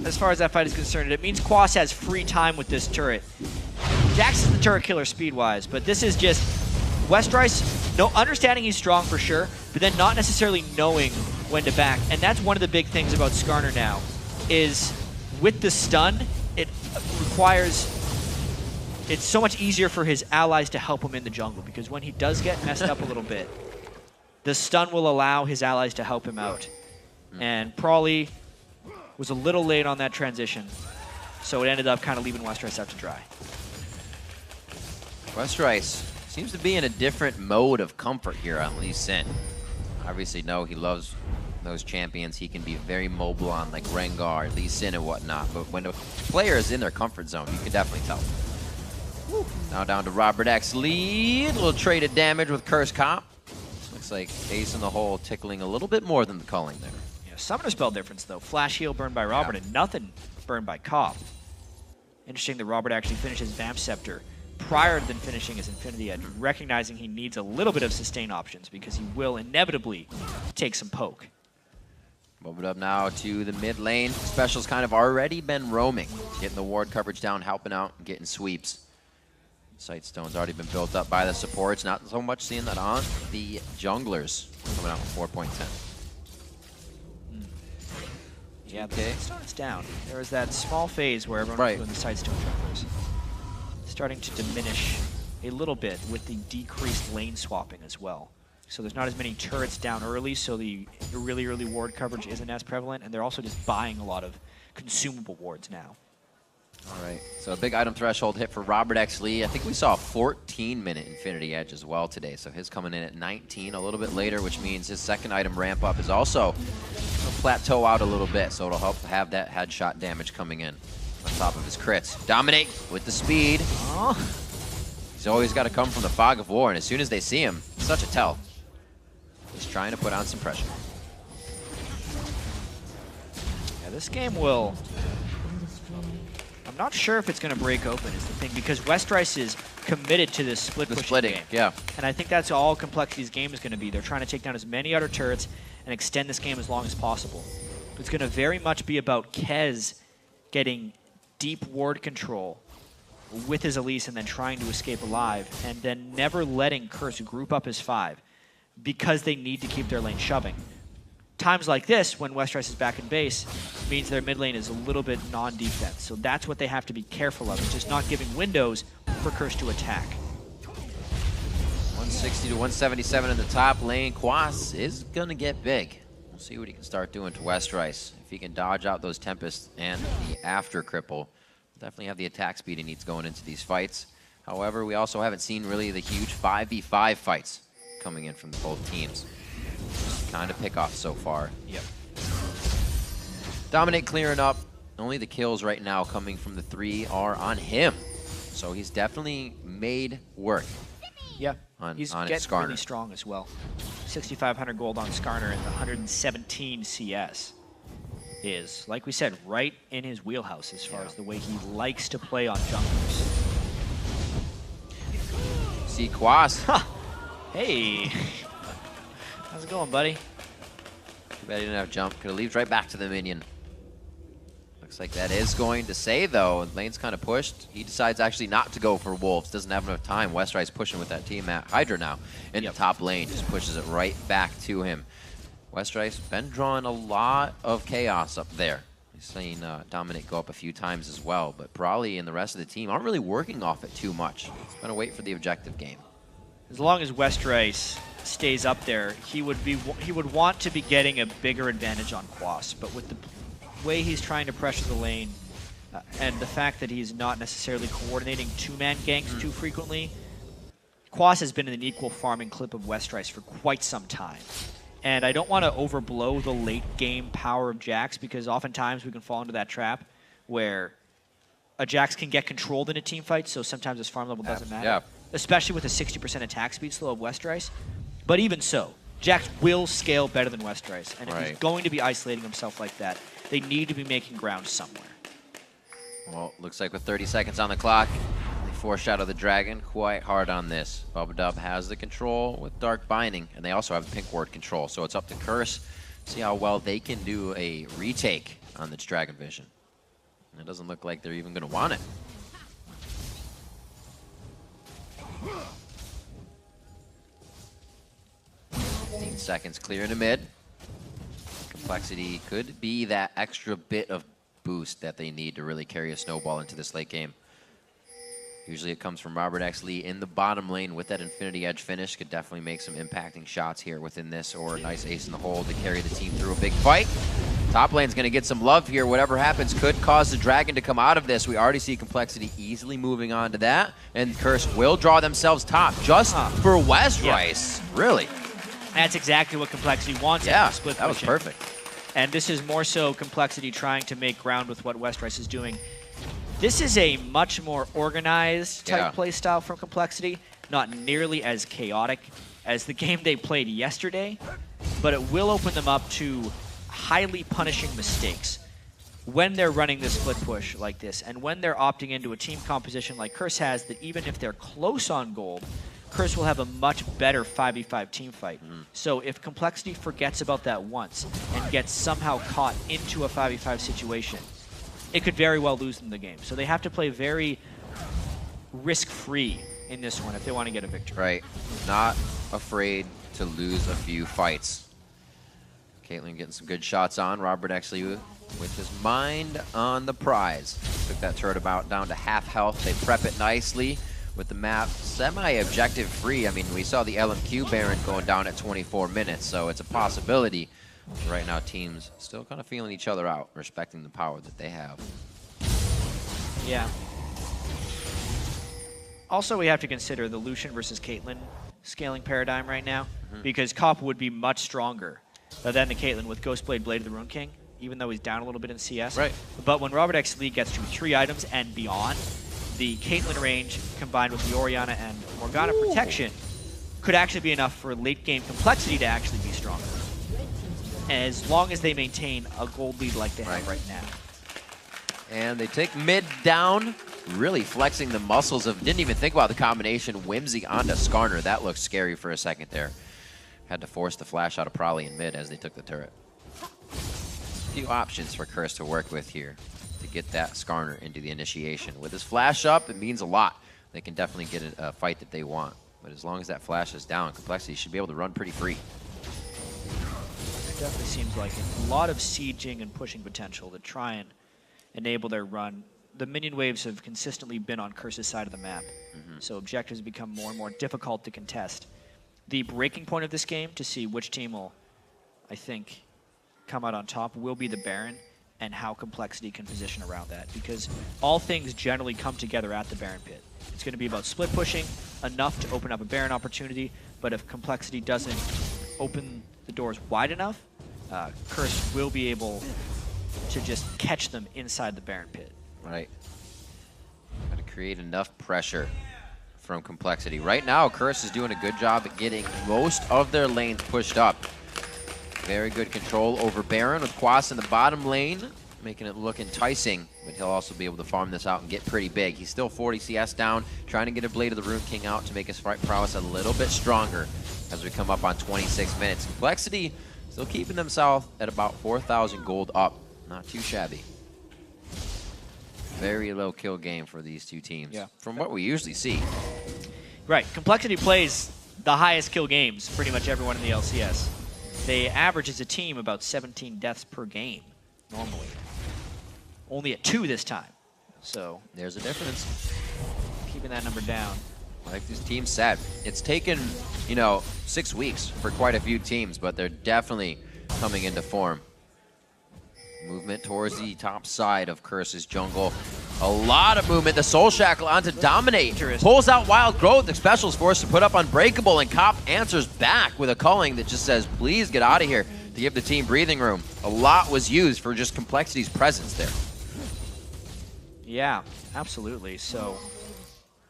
[SPEAKER 2] as far as that fight is concerned. It means Quas has free time with this turret. Jax is the turret killer speed-wise, but this is just Westrice, understanding he's strong for sure, but then not necessarily knowing when to back. And that's one of the big things about Skarner now, is with the stun, it requires... It's so much easier for his allies to help him in the jungle, because when he does get messed up a little bit, the stun will allow his allies to help him out. And Brawley was a little late on that transition, so it ended up kind of leaving Westrice out to dry.
[SPEAKER 1] Westrice seems to be in a different mode of comfort here on Lee Sin. Obviously, he loves those champions he can be very mobile on, like Rengar, Lee Sin, and whatnot. But when a player is in their comfort zone, you can definitely tell. Woo. Now down to Robert X lead. Little traded damage with Curse Comp. Looks like Ace in the hole tickling a little bit more than the culling there.
[SPEAKER 2] Yeah, Summoner spell difference though. Flash heal burned by Robert and nothing burned by Cop. Interesting that Robert actually finishes Vamp Scepter prior than finishing his Infinity Edge, recognizing he needs a little bit of sustain options because he will inevitably take some poke.
[SPEAKER 1] Move it up now to the mid lane. Special's kind of already been roaming, getting the ward coverage down, helping out, and getting sweeps. Sightstone's already been built up by the supports. Not so much seeing that on the junglers. Coming out with 4.10.
[SPEAKER 2] Yeah, the Sightstone's down. There was that small phase where everyone was doing the Sightstone junglers. Starting to diminish a little bit with the decreased lane swapping as well. So there's not as many turrets down early, so the really early ward coverage isn't as prevalent, and they're also just buying a lot of consumable wards now.
[SPEAKER 1] All right, so a big item threshold hit for Robert X Lee. I think we saw a 14-minute Infinity Edge as well today, so his coming in at 19 a little bit later, which means his second item ramp up is also going to plateau out a little bit, so it'll help have that headshot damage coming in on top of his crits. Dominate with the speed. He's always got to come from the fog of war, and as soon as they see him, it's such a tell. He's trying to put on some pressure.
[SPEAKER 2] Yeah, this game will... I'm not sure if it's going to break open is the thing, because Westrice is committed to this splitting game.
[SPEAKER 1] Yeah.
[SPEAKER 2] And I think that's all compLexity's game is going to be. They're trying to take down as many other turrets and extend this game as long as possible. It's going to very much be about Kez getting deep ward control with his Elise and then trying to escape alive, and then never letting Curse group up his 5 because they need to keep their lane shoving. Times like this, when Westrice is back in base, means their mid lane is a little bit non-defense. So that's what they have to be careful of, is just not giving windows for Curse to attack.
[SPEAKER 1] 160 to 177 in the top lane. Quas is going to get big. We'll see what he can start doing to Westrice. If he can dodge out those Tempests and the after cripple, definitely have the attack speed he needs going into these fights. However, we also haven't seen really the huge 5v5 fights coming in from both teams. Kind of pick off so far.
[SPEAKER 2] Yep.
[SPEAKER 1] Dominate clearing up. Only the kills right now coming from the 3 are on him. So he's definitely made work.
[SPEAKER 2] Yeah, he's getting
[SPEAKER 1] Skarner.
[SPEAKER 2] really strong as well. 6,500 gold on Skarner and the 117 CS is, like we said, right in his wheelhouse as far as the way he likes to play on junglers.
[SPEAKER 1] See Quas.
[SPEAKER 2] Hey. How's it going, buddy?
[SPEAKER 1] Too bad he didn't have jump. Could have leaped right back to the minion. Looks like that is going to say, though. Lane's kind of pushed. He decides actually not to go for Wolves. Doesn't have enough time. Westrice pushing with that team at Hydra now in the top lane. Just pushes it right back to him. Westrice been drawing a lot of chaos up there. He's seen Dominic go up a few times as well. But Brawley and the rest of the team aren't really working off it too much. He's going to wait for the objective game.
[SPEAKER 2] As long as Westrice stays up there, he would want to be getting a bigger advantage on Quas, but with the way he's trying to pressure the lane and the fact that he's not necessarily coordinating two-man ganks too frequently, Quas has been in an equal farming clip of Westrice for quite some time. And I don't want to overblow the late game power of Jax, because oftentimes we can fall into that trap where a Jax can get controlled in a team fight, so sometimes his farm level doesn't matter.
[SPEAKER 1] Yeah.
[SPEAKER 2] Especially with a 60% attack speed slow of Westrice. But even so, Jax will scale better than Westrice. And if he's going to be isolating himself like that, they need to be making ground somewhere.
[SPEAKER 1] Well, looks like with 30 seconds on the clock, they foreshadow the Dragon quite hard on this. Bubba has the control with Dark Binding, and they also have the Pink Ward control. So it's up to Curse, see how well they can do a retake on this Dragon Vision. And it doesn't look like they're even going to want it. 15 seconds clear in the mid. compLexity could be that extra bit of boost that they need to really carry a snowball into this late game. Usually it comes from Robert X. Lee in the bottom lane with that Infinity Edge finish. Could definitely make some impacting shots here within this, or a nice ace in the hole to carry the team through a big fight. Top lane's going to get some love here. Whatever happens could cause the Dragon to come out of this. We already see compLexity easily moving on to that, and Curse will draw themselves top just for Westrice. Yeah. Really?
[SPEAKER 2] That's exactly what compLexity wants.
[SPEAKER 1] Yeah,
[SPEAKER 2] split
[SPEAKER 1] that was perfect.
[SPEAKER 2] And this is more so compLexity trying to make ground with what Westrice is doing. This is a much more organized type play style from compLexity, not nearly as chaotic as the game they played yesterday, but it will open them up to highly punishing mistakes when they're running this split push like this, and when they're opting into a team composition like Curse has, that even if they're close on gold, Curse will have a much better 5v5 team fight. So if compLexity forgets about that once and gets somehow caught into a 5v5 situation, it could very well lose them the game. So they have to play very risk-free in this one if they want to get a victory.
[SPEAKER 1] Right. Not afraid to lose a few fights. Caitlyn getting some good shots on. Robert actually with his mind on the prize. Took that turret about down to half health. They prep it nicely with the map semi-objective free. I mean, we saw the LMQ Baron going down at 24 minutes, so it's a possibility. Right now, teams still kind of feeling each other out, respecting the power that they have.
[SPEAKER 2] Yeah. Also, we have to consider the Lucian versus Caitlyn scaling paradigm right now, because Cop would be much stronger than the Caitlyn with Ghostblade Blade of the Rune King, even though he's down a little bit in CS.
[SPEAKER 1] Right.
[SPEAKER 2] But when Robert X. Lee gets to 3 items and beyond, the Caitlyn range combined with the Orianna and Morgana protection could actually be enough for late game compLexity to actually be stronger, as long as they maintain a gold lead like they have right now.
[SPEAKER 1] And they take mid down, really flexing the muscles of, didn't even think about the combination Whimsy onto Skarner. That looked scary for a second there. Had to force the flash out of Prolly in mid as they took the turret. A few options for Curse to work with here to get that Skarner into the initiation. With his flash up, it means a lot. They can definitely get a fight that they want. But as long as that flash is down, compLexity should be able to run pretty free.
[SPEAKER 2] Definitely seems like a lot of sieging and pushing potential to try and enable their run. The minion waves have consistently been on Curse's side of the map, so objectives become more and more difficult to contest. The breaking point of this game to see which team will, I think, come out on top will be the Baron, and how compLexity can position around that, because all things generally come together at the Baron pit. It's going to be about split pushing enough to open up a Baron opportunity, but if compLexity doesn't open the doors wide enough, Curse will be able to just catch them inside the Baron pit.
[SPEAKER 1] Right. Got to create enough pressure from compLexity. Right now, Curse is doing a good job at getting most of their lanes pushed up. Very good control over Baron with Quas in the bottom lane, making it look enticing, but he'll also be able to farm this out and get pretty big. He's still 40 CS down, trying to get a Blade of the Rune King out to make his fight prowess a little bit stronger as we come up on 26 minutes. compLexity still keeping themselves at about 4,000 gold up. Not too shabby. Very low kill game for these two teams, from what we usually see.
[SPEAKER 2] Right, compLexity plays the highest kill games, pretty much everyone in the LCS. They average as a team about 17 deaths per game, normally. Only at 2 this time, so
[SPEAKER 1] there's a difference.
[SPEAKER 2] Keeping that number down.
[SPEAKER 1] Like this team said, it's taken, 6 weeks for quite a few teams, but they're definitely coming into form. Movement towards the top side of Curse's jungle. A lot of movement. The Soul Shackle onto Dominate.
[SPEAKER 2] Dangerous.
[SPEAKER 1] Pulls out Wild Growth. The Special's forced to put up Unbreakable, and Cop answers back with a culling that just says, please get out of here, to give the team breathing room. A lot was used for just Complexity's presence there.
[SPEAKER 2] Yeah, absolutely. So,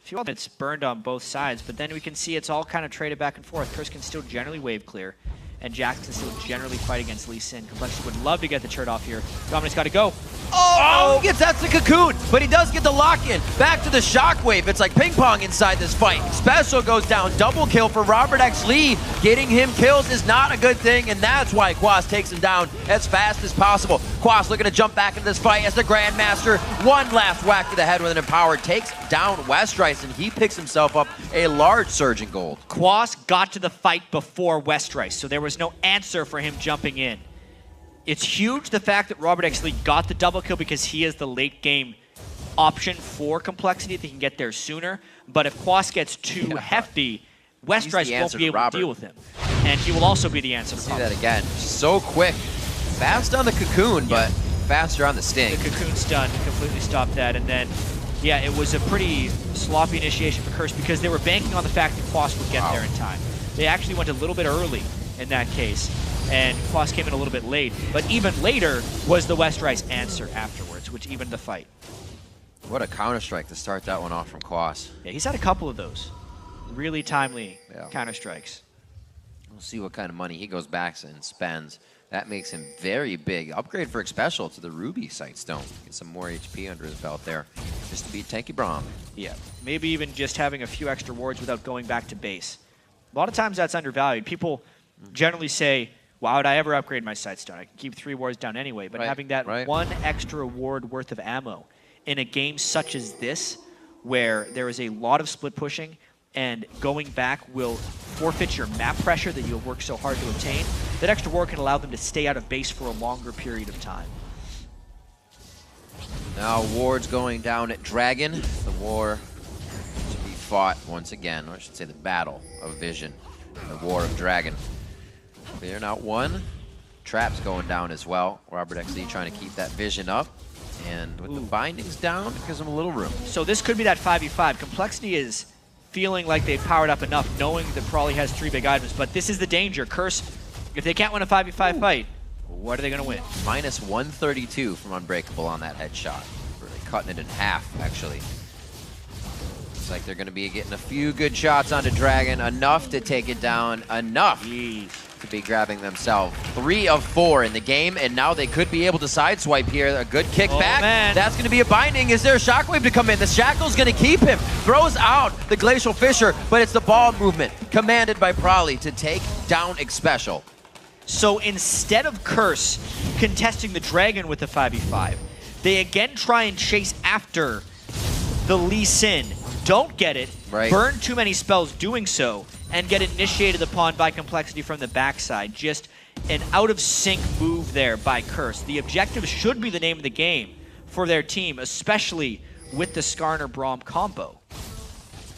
[SPEAKER 2] a few minutes burned on both sides, but then we can see it's all kind of traded back and forth. Curse can still generally wave clear, and Jax can still generally fight against Lee Sin. Complexity would love to get the turret off here. Dominate's got to go.
[SPEAKER 1] Oh, he gets that's the cocoon, but he does get the lock-in. Back to the shockwave. It's like ping pong inside this fight. Special goes down. Double kill for Robert X. Lee. Getting him kills is not a good thing, and that's why Quas takes him down as fast as possible. Quas looking to jump back into this fight as the Grandmaster. One last whack to the head with an Empower. Takes down Westrice, and he picks himself up a large surge in gold.
[SPEAKER 2] Quas got to the fight before Westrice, so there was no answer for him jumping in. It's huge, the fact that Robert X. Lee got the double kill, because he is the late game option for Complexity. They can get there sooner. But if Quas gets too hefty, Westrice won't be able to deal with him. And he will also be the answer to
[SPEAKER 1] See that again. So quick. Fast on the cocoon, but faster on the sting.
[SPEAKER 2] The cocoon stun completely stopped that. And then, yeah, it was a pretty sloppy initiation for Curse, because they were banking on the fact that Quas would get there in time. They actually went a little bit early in that case, and Quas came in a little bit late. But even later was the Westrice answer afterwards, which evened the fight.
[SPEAKER 1] What a counter-strike to start that one off from Quas.
[SPEAKER 2] Yeah, he's had a couple of those really timely counter-strikes.
[SPEAKER 1] We'll see what kind of money he goes back and spends. That makes him very big. Upgrade for Special to the Ruby Sightstone. Get some more HP under his belt there, just to beat Tanky Braum.
[SPEAKER 2] Yeah, maybe even just having a few extra wards without going back to base. A lot of times that's undervalued. People generally say, why would I ever upgrade my Sightstone? I can keep 3 wards down anyway. But having that one extra ward worth of ammo in a game such as this, where there is a lot of split pushing and going back will forfeit your map pressure that you have worked so hard to obtain, that extra ward can allow them to stay out of base for a longer period of time.
[SPEAKER 1] Now wards going down at Dragon. The war to be fought once again, or I should say the battle of Vision. The War of Dragon. Clearing out one. Traps going down as well. Robert X. Lee trying to keep that Vision up. And with the bindings down, it gives him a little room.
[SPEAKER 2] So this could be that 5v5. Complexity is feeling like they've powered up enough, knowing that Prawley has 3 big items. But this is the danger. Curse, if they can't win a 5v5 fight, what are they going to win?
[SPEAKER 1] Minus 132 from Unbreakable on that headshot. Really cutting it in half, actually. Looks like they're going to be getting a few good shots onto Dragon. Enough to take it down. Enough to be grabbing themselves. 3 of 4 in the game, and now they could be able to sideswipe here. A good kickback. That's going to be a binding. Is there a shockwave to come in? The Shackle's going to keep him. Throws out the Glacial Fissure, but it's the ball movement commanded by Prawley to take down Xpecial.
[SPEAKER 2] So instead of Curse contesting the Dragon with the 5v5, they again try and chase after the Lee Sin. Don't get it, burn too many spells doing so, and get initiated upon by Complexity from the backside. Just an out-of-sync move there by Curse. The objective should be the name of the game for their team, especially with the Skarner-Braum combo.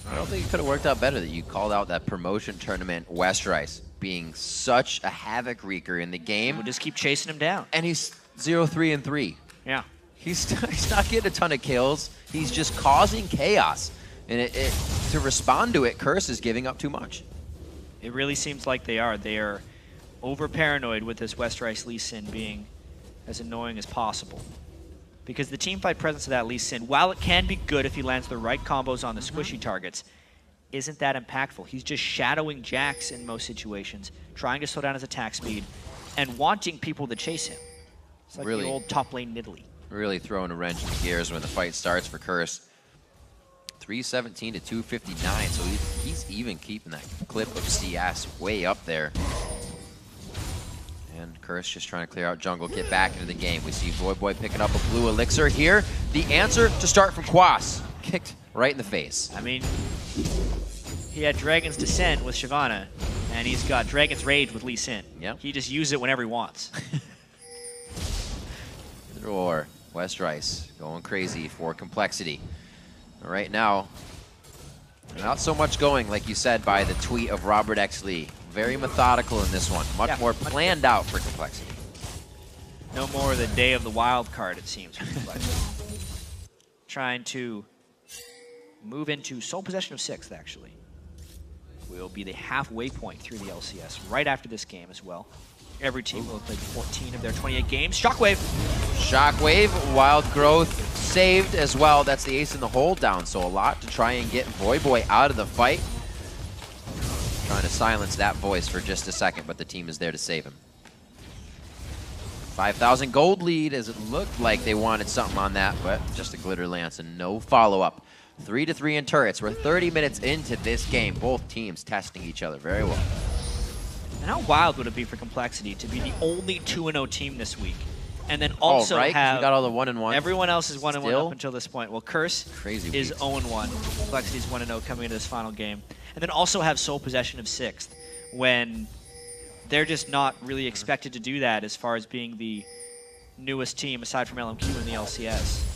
[SPEAKER 1] I don't think it could have worked out better that you called out that promotion tournament Westrice being such a havoc wreaker in the game.
[SPEAKER 2] We'll just keep chasing him down.
[SPEAKER 1] And he's 0-3-3.
[SPEAKER 2] Yeah.
[SPEAKER 1] He's not getting a ton of kills. He's just causing chaos. And to respond to it, Curse is giving up too much.
[SPEAKER 2] It really seems like they are. They are over-paranoid with this Westrice Lee Sin being as annoying as possible. Because the teamfight presence of that Lee Sin, while it can be good if he lands the right combos on the squishy targets, isn't that impactful. He's just shadowing Jax in most situations, trying to slow down his attack speed, and wanting people to chase him. It's like the old top lane Nidalee.
[SPEAKER 1] Really throwing a wrench in the gears when the fight starts for Curse. 317 to 259, so he's even keeping that clip of CS way up there. And Curse just trying to clear out jungle, get back into the game. We see Voyboy picking up a blue elixir here. The answer to start from Quas. Kicked right in the face.
[SPEAKER 2] I mean, he had Dragon's Descent with Shyvana, and he's got Dragon's Rage with Lee Sin.
[SPEAKER 1] Yep.
[SPEAKER 2] He just uses it whenever he wants.
[SPEAKER 1] Or Westrice going crazy for Complexity. Right now, not so much going, like you said, by the tweet of Robert X. Lee. Very methodical in this one. Much more planned out for Complexity.
[SPEAKER 2] No more the day of the wild card, it seems, for Complexity. trying to move into sole possession of 6th, actually. Will be the halfway point through the LCS right after this game as well. Every team will have played 14 of their 28 games. Shockwave.
[SPEAKER 1] Shockwave, Wild Growth saved as well. That's the ace in the hole down, so a lot to try and get Voyboy out of the fight. Trying to silence that voice for just a second, but the team is there to save him. 5,000 gold lead, as it looked like they wanted something on that, but just a Glitter Lance and no follow-up. 3-3 in turrets. We're 30 minutes into this game. Both teams testing each other very well.
[SPEAKER 2] And how wild would it be for compLexity to be the only 2-0 team this week? And then also have...
[SPEAKER 1] We got all the 1-1.
[SPEAKER 2] Everyone else is 1-1 up until this point. Well, Curse
[SPEAKER 1] Crazy
[SPEAKER 2] is 0-1. compLexity's 1-0 coming into this final game. And then also have sole possession of 6th when they're just not really expected to do that as far as being the newest team aside from LMQ in the LCS.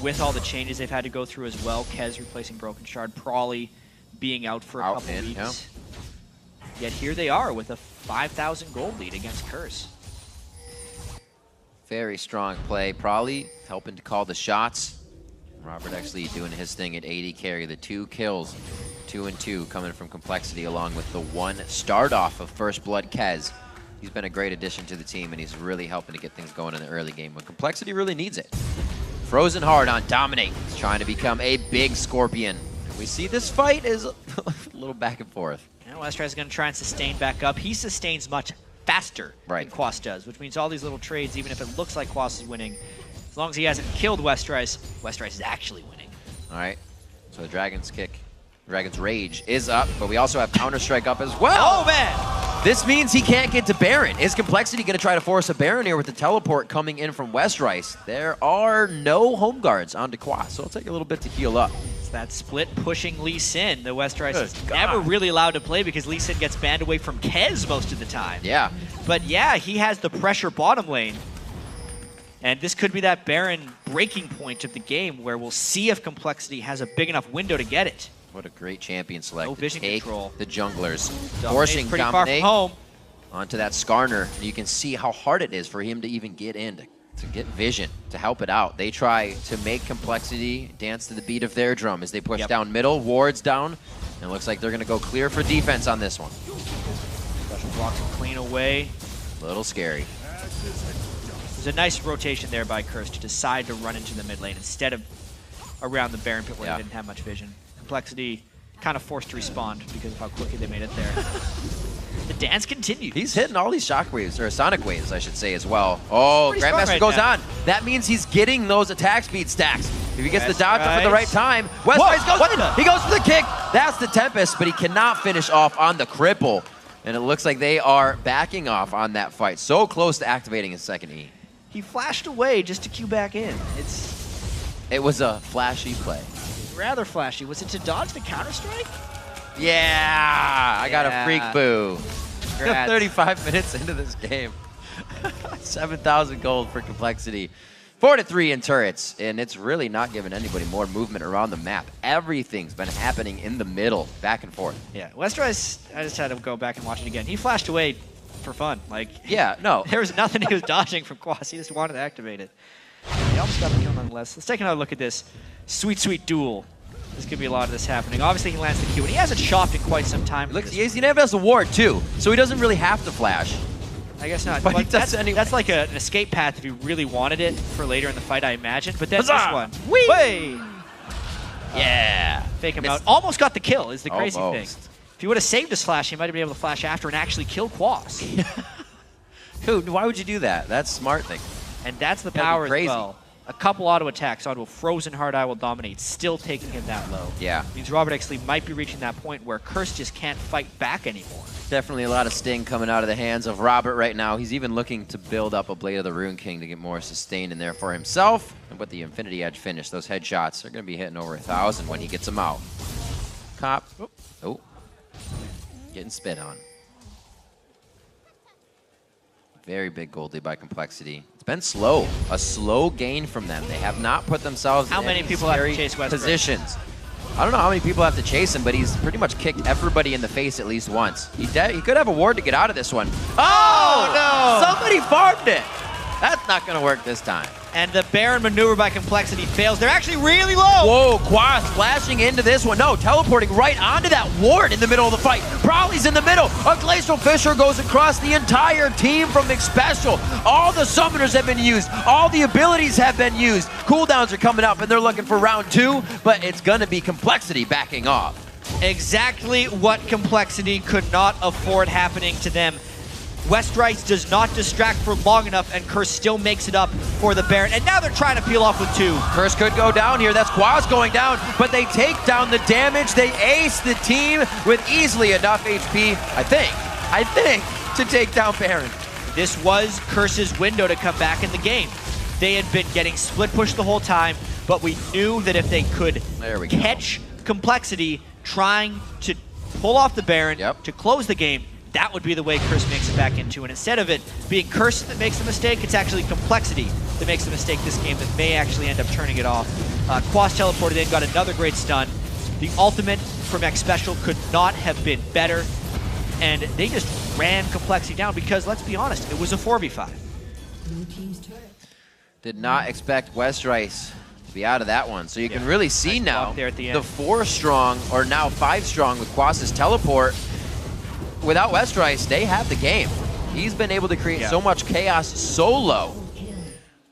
[SPEAKER 2] With all the changes they've had to go through as well, Kez replacing Broken Shard, Prawley being out for a couple weeks.
[SPEAKER 1] Yeah.
[SPEAKER 2] Yet here they are with a 5,000 gold lead against Curse.
[SPEAKER 1] Very strong play. Prawley helping to call the shots. Robert actually doing his thing at 80 carry. The 2 kills, 2 and 2 coming from compLexity along with the 1 start off of First Blood Kez. He's been a great addition to the team and he's really helping to get things going in the early game when compLexity really needs it. Frozen hard on Dominate. He's trying to become a big Scorpion. We see this fight is a little back and forth.
[SPEAKER 2] Now Westrise is going to try and sustain back up. He sustains much faster than Quas does, which means all these little trades, even if it looks like Quas is winning, as long as he hasn't killed Westrise, Westrise is actually winning.
[SPEAKER 1] All right, so the Dragon's Kick, Dragon's Rage is up, but we also have Counter-Strike up as well.
[SPEAKER 2] Oh, man!
[SPEAKER 1] This means he can't get to Baron. Is compLexity going to try to force a Baron here with the teleport coming in from Westrise? There are no home guards onto Quas, so it'll take a little bit to heal up.
[SPEAKER 2] It's that split pushing Lee Sin. The Westrise is never really allowed to play because Lee Sin gets banned away from Kez most of the time.
[SPEAKER 1] Yeah.
[SPEAKER 2] But yeah, he has the pressure bottom lane. And this could be that Baron breaking point of the game where we'll see if compLexity has a big enough window to get it.
[SPEAKER 1] What a great champion select.
[SPEAKER 2] No vision
[SPEAKER 1] take
[SPEAKER 2] control.
[SPEAKER 1] The junglers.
[SPEAKER 2] Forcing
[SPEAKER 1] Forcing
[SPEAKER 2] Dominate home
[SPEAKER 1] onto that Skarner. And you can see how hard it is for him to even get in, to get vision, to help it out. They try to make compLexity dance to the beat of their drum as they push down middle, wards down, and it looks like they're going to go clear for defense on this one.
[SPEAKER 2] Special blocks and clean away.
[SPEAKER 1] A little scary.
[SPEAKER 2] There's a nice rotation there by Curse to decide to run into the mid lane instead of around the Baron pit where they didn't have much vision. compLexity kind of forced to respond because of how quickly they made it there. The dance continues.
[SPEAKER 1] He's hitting all these shockwaves, or sonic waves, I should say, as well. Oh, Grandmaster goes on. That means he's getting those attack speed stacks. If he gets the dodge up at the right time, Westrise goes in. He goes for the kick. That's the Tempest, but he cannot finish off on the cripple. And it looks like they are backing off on that fight. So close to activating his second E.
[SPEAKER 2] He flashed away just to queue back in.
[SPEAKER 1] It was a flashy play.
[SPEAKER 2] Rather flashy. Was it to dodge the Counter-Strike?
[SPEAKER 1] Yeah, I got a freak boo. 35 minutes into this game. 7,000 gold for compLexity. 4-3 in turrets, and it's really not giving anybody more movement around the map. Everything's been happening in the middle, back and forth.
[SPEAKER 2] Yeah, Westrise, I just had to go back and watch it again. He flashed away for fun.
[SPEAKER 1] Yeah, no.
[SPEAKER 2] There was nothing he was dodging from Quas. He just wanted to activate it. He almost got the kill nonetheless. Let's take another look at this sweet, sweet duel. There's going to be a lot of this happening. Obviously, he lands the Q, and he hasn't shopped in quite some time.
[SPEAKER 1] He never has a ward, too, so he doesn't really have to flash.
[SPEAKER 2] I guess not.
[SPEAKER 1] But
[SPEAKER 2] that's like an escape path if you really wanted it for later in the fight, I imagine. But then this one.
[SPEAKER 1] Whee! Yeah.
[SPEAKER 2] Fake him out. Almost got the kill is the crazy thing. If he would have saved his flash, he might have been able to flash after and actually kill Quas.
[SPEAKER 1] Dude, why would you do that? That's a smart thing.
[SPEAKER 2] And that's the power as well. A couple auto attacks onto a Frozen Hard Eye will dominate, still taking him that low.
[SPEAKER 1] Yeah.
[SPEAKER 2] Means Robert Exley might be reaching that point where Curse just can't fight back anymore.
[SPEAKER 1] Definitely a lot of sting coming out of the hands of Robert right now. He's even looking to build up a Blade of the Rune King to get more sustain in there for himself. And with the Infinity Edge finish, those headshots are going to be hitting over 1,000 when he gets them out. Cop. Oh. Getting spit on. Very big gold lead by compLexity. It's been slow. A slow gain from them. They have not put themselves in any scary positions. I don't know how many people have to chase him, but he's pretty much kicked everybody in the face at least once. He could have a ward to get out of this one. Oh, no! Somebody farmed it! That's not going to work this time.
[SPEAKER 2] And the Baron maneuver by compLexity fails. They're actually really low.
[SPEAKER 1] Whoa, Quas flashing into this one. No, teleporting right onto that ward in the middle of the fight. Brawly's in the middle. A Glacial Fissure goes across the entire team from McSpecial. All the summoners have been used. All the abilities have been used. Cooldowns are coming up, and they're looking for round 2, but it's going to be compLexity backing off.
[SPEAKER 2] Exactly what compLexity could not afford happening to them. Westrice does not distract for long enough, and Curse still makes it up for the Baron. And now they're trying to peel off with 2.
[SPEAKER 1] Curse could go down here. That's Quas going down, but they take down the damage. They ace the team with easily enough HP, I think, to take down Baron.
[SPEAKER 2] This was Curse's window to come back in the game. They had been getting split pushed the whole time, but we knew that if they could catch compLexity trying to pull off the Baron to close the game, that would be the way Curse makes it back into. And instead of it being Curse that makes the mistake, it's actually compLexity that makes the mistake this game that may actually end up turning it off. Quas teleported in, got another great stun. The ultimate from McSpecial could not have been better. And they just ran compLexity down because, let's be honest, it was a 4v5.
[SPEAKER 1] Did not expect Westrice to be out of that one. So you can really see now
[SPEAKER 2] there at the
[SPEAKER 1] the 4 strong, or now 5 strong with Quas's teleport. Without Westrice, they have the game. He's been able to create so much chaos solo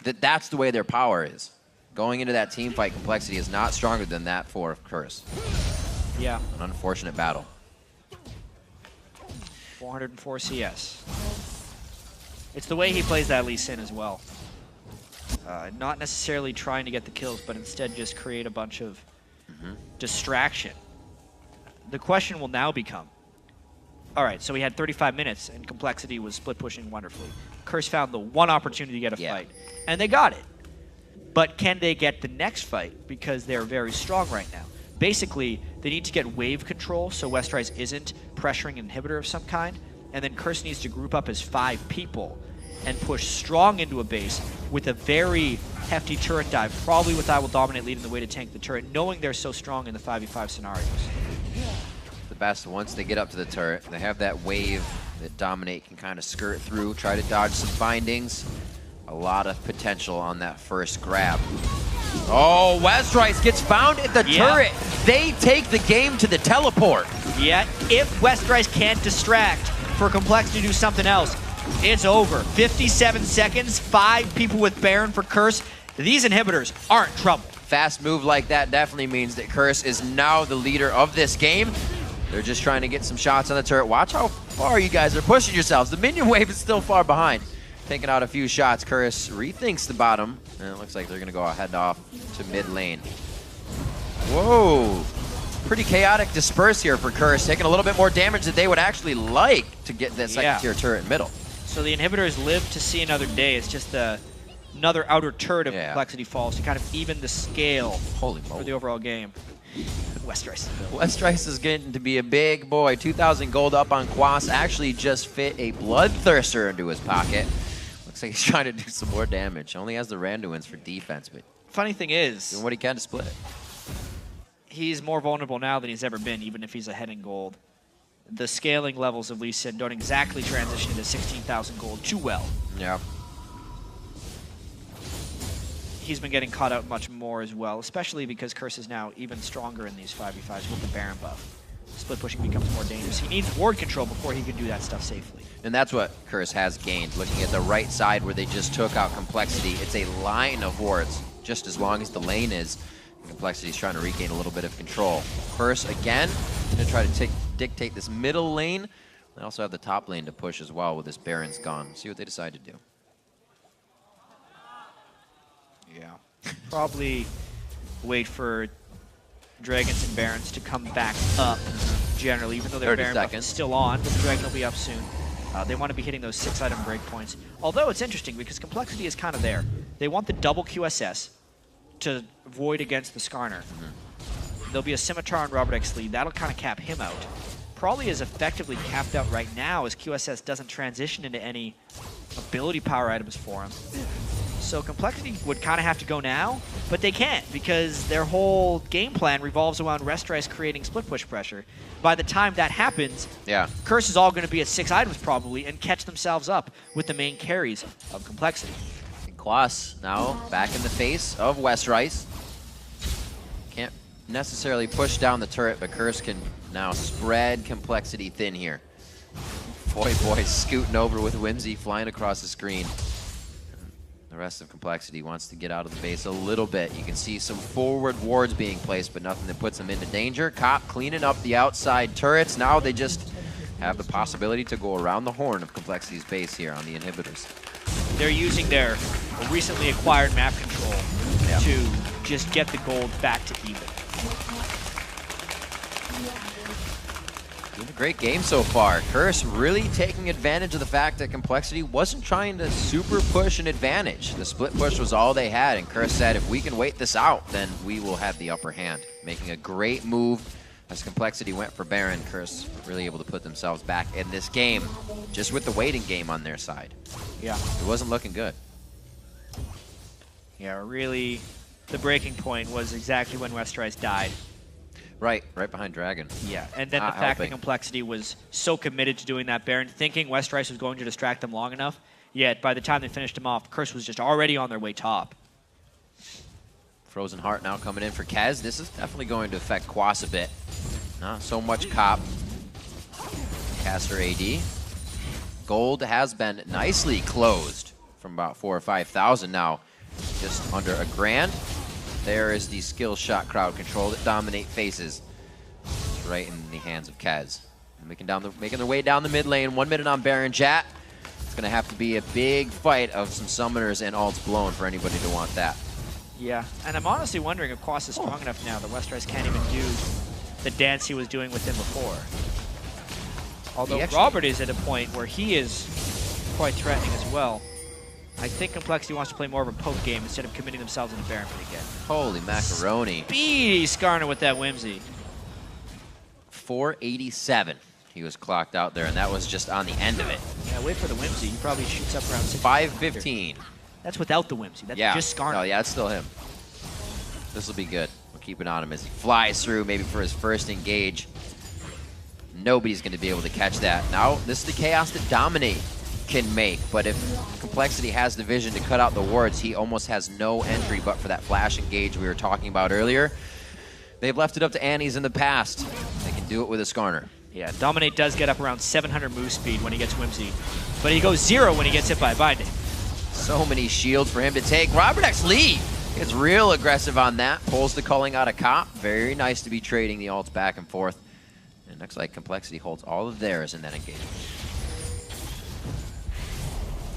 [SPEAKER 1] that that's the way their power is. Going into that team fight, compLexity is not stronger than that for Curse.
[SPEAKER 2] Yeah.
[SPEAKER 1] An unfortunate battle.
[SPEAKER 2] 404 CS. It's the way he plays that Lee Sin as well. Not necessarily trying to get the kills, but instead just create a bunch of distraction. The question will now become, all right, so we had 35 minutes, and compLexity was split pushing wonderfully. Curse found the one opportunity to get a fight, and they got it. But can they get the next fight? Because they're very strong right now. Basically, they need to get wave control so Westrice isn't pressuring an inhibitor of some kind, and then Curse needs to group up as 5 people and push strong into a base with a very hefty turret dive, probably with I Will Dominate leading the way to tank the turret, knowing they're so strong in the 5v5 scenarios.
[SPEAKER 1] The best, once they get up to the turret, they have that wave that Dominate can kind of skirt through, try to dodge some bindings. A lot of potential on that first grab. Oh, Westrice gets found at the turret. They take the game to the teleport.
[SPEAKER 2] Yeah, if Westrice can't distract for compLexity to do something else, it's over. 57 seconds, 5 people with Baron for Curse. These inhibitors aren't trouble.
[SPEAKER 1] Fast move like that definitely means that Curse is now the leader of this game. They're just trying to get some shots on the turret. Watch how far you guys are pushing yourselves. The minion wave is still far behind. Taking out a few shots. Curse rethinks the bottom, and it looks like they're going to go head off to mid lane. Whoa. Pretty chaotic disperse here for Curse, taking a little bit more damage than they would actually like to get that second tier turret in middle.
[SPEAKER 2] So the inhibitors live to see another day. It's just another outer turret of compLexity falls to kind of even the scale for the overall game.
[SPEAKER 1] Westrice is getting to be a big boy. 2,000 gold up on Quas. Actually just fit a Bloodthirster into his pocket. Looks like he's trying to do some more damage. Only has the Randuins for defense, but
[SPEAKER 2] funny thing is,
[SPEAKER 1] doing what he can to split.
[SPEAKER 2] He's more vulnerable now than he's ever been, even if he's ahead in gold. The scaling levels of Lee Sin don't exactly transition into 16,000 gold too well.
[SPEAKER 1] Yeah.
[SPEAKER 2] He's been getting caught out much more as well, especially because Curse is now even stronger in these 5v5s with the Baron buff. Split pushing becomes more dangerous. He needs ward control before he can do that stuff safely.
[SPEAKER 1] And that's what Curse has gained. Looking at the right side where they just took out compLexity, it's a line of wards, just as long as the lane is. compLexity's trying to regain a little bit of control. Curse, again, going to try to dictate this middle lane. They also have the top lane to push as well with this Baron's gone. See what they decide to do.
[SPEAKER 2] Yeah. Probably wait for Dragons and Barons to come back up generally, even though their Baron buff is still on, but the Dragon will be up soon. They want to be hitting those 6-item breakpoints. Although it's interesting because compLexity is kind of there. They want the double QSS to void against the Skarner. There'll be a Scimitar on Robert X. Lee. That'll kind of cap him out. Probably is effectively capped out right now as QSS doesn't transition into any ability power items for him. So compLexity would kind of have to go now, but they can't because their whole game plan revolves around Westrice creating split push pressure. By the time that happens, Curse is all going to be at 6 items probably and catch themselves up with the main carries of compLexity.
[SPEAKER 1] Quas now back in the face of West Rice. Can't necessarily push down the turret, but Curse can now spread compLexity thin here. Boy scooting over with Whimsy flying across the screen. The rest of compLexity wants to get out of the base a little bit. You can see some forward wards being placed, but nothing that puts them into danger. Cop cleaning up the outside turrets. Now they just have the possibility to go around the horn of compLexity's base here on the inhibitors.
[SPEAKER 2] They're using their recently acquired map control to just get the gold back to even.
[SPEAKER 1] Doing a great game so far. Curse really taking advantage of the fact that compLexity wasn't trying to super push an advantage. The split push was all they had, and Curse said, if we can wait this out, then we will have the upper hand. Making a great move as compLexity went for Baron. Curse really able to put themselves back in this game, just with the waiting game on their side.
[SPEAKER 2] Yeah.
[SPEAKER 1] It wasn't looking good.
[SPEAKER 2] Yeah, really, the breaking point was exactly when West Rice died.
[SPEAKER 1] Right behind Dragon.
[SPEAKER 2] Yeah, and then the fact that compLexity was so committed to doing that Baron, thinking West Rice was going to distract them long enough, yet by the time they finished him off, Curse was just already on their way top.
[SPEAKER 1] Frozen Heart now coming in for Kez. This is definitely going to affect Quas a bit. Not so much Cop. Caster AD. Gold has been nicely closed from about 4,000 or 5,000 now. Just under $1,000. There is the skill shot crowd control that dominate faces. It's right in the hands of Kez. Making their way down the mid lane. 1 minute on Baron Jat. It's going to have to be a big fight of some summoners and ults blown for anybody to want that.
[SPEAKER 2] Yeah, and I'm honestly wondering if Quas is strong enough now that West Rice can't even do the dance he was doing with him before. Although Robert is at a point where he is quite threatening as well. I think compLexity wants to play more of a poke game instead of committing themselves into Baron Pit again.
[SPEAKER 1] Holy macaroni.
[SPEAKER 2] Speedy Skarner with that Whimsy.
[SPEAKER 1] 487 he was clocked out there, and that was just on the end of it.
[SPEAKER 2] Yeah, wait for the Whimsy. He probably shoots up around
[SPEAKER 1] 515.
[SPEAKER 2] That's without the Whimsy. That's just Skarner.
[SPEAKER 1] Oh, yeah, it's still him. This will be good. We'll keep it on him as he flies through, maybe for his first engage. Nobody's going to be able to catch that. Now, this is the chaos that Dominate can make, but if compLexity has the vision to cut out the wards, he almost has no entry but for that flash engage we were talking about earlier. They've left it up to Annie's in the past. They can do it with a Skarner.
[SPEAKER 2] Yeah, Dominate does get up around 700 move speed when he gets Whimsy, but he goes 0 when he gets hit by Binding. So
[SPEAKER 1] many shields for him to take. Robert X. Lee gets real aggressive on that. Pulls the culling out of Cop. Very nice to be trading the ults back and forth. And looks like compLexity holds all of theirs in that engagement.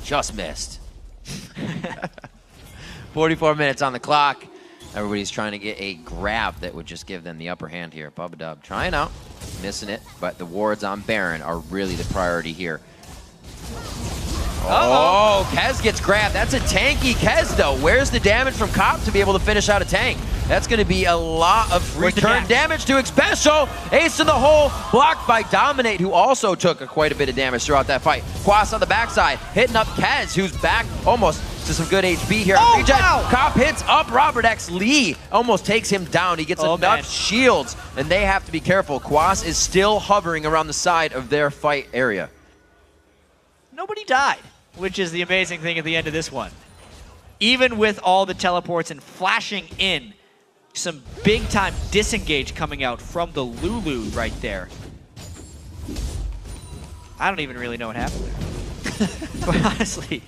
[SPEAKER 1] Just missed. 44 minutes on the clock. Everybody's trying to get a grab that would just give them the upper hand here. Bubba Dub trying out, missing it, but the wards on Baron are really the priority here. Oh, Kez gets grabbed. That's a tanky Kez, though. Where's the damage from Cop to be able to finish out a tank? That's going to be a lot of return damage to Expecial. Ace in the hole, blocked by Dominate, who also took quite a bit of damage throughout that fight. Quas on the backside, hitting up Kez, who's back almost to some good HP here.
[SPEAKER 2] Oh, wow.
[SPEAKER 1] Cop hits up Robert X. Lee, almost takes him down. He gets enough shields, and they have to be careful. Quas is still hovering around the side of their fight area.
[SPEAKER 2] Nobody died, which is the amazing thing at the end of this one. Even with all the teleports and flashing in, some big-time disengage coming out from the Lulu right there. I don't even really know what happened there. But honestly,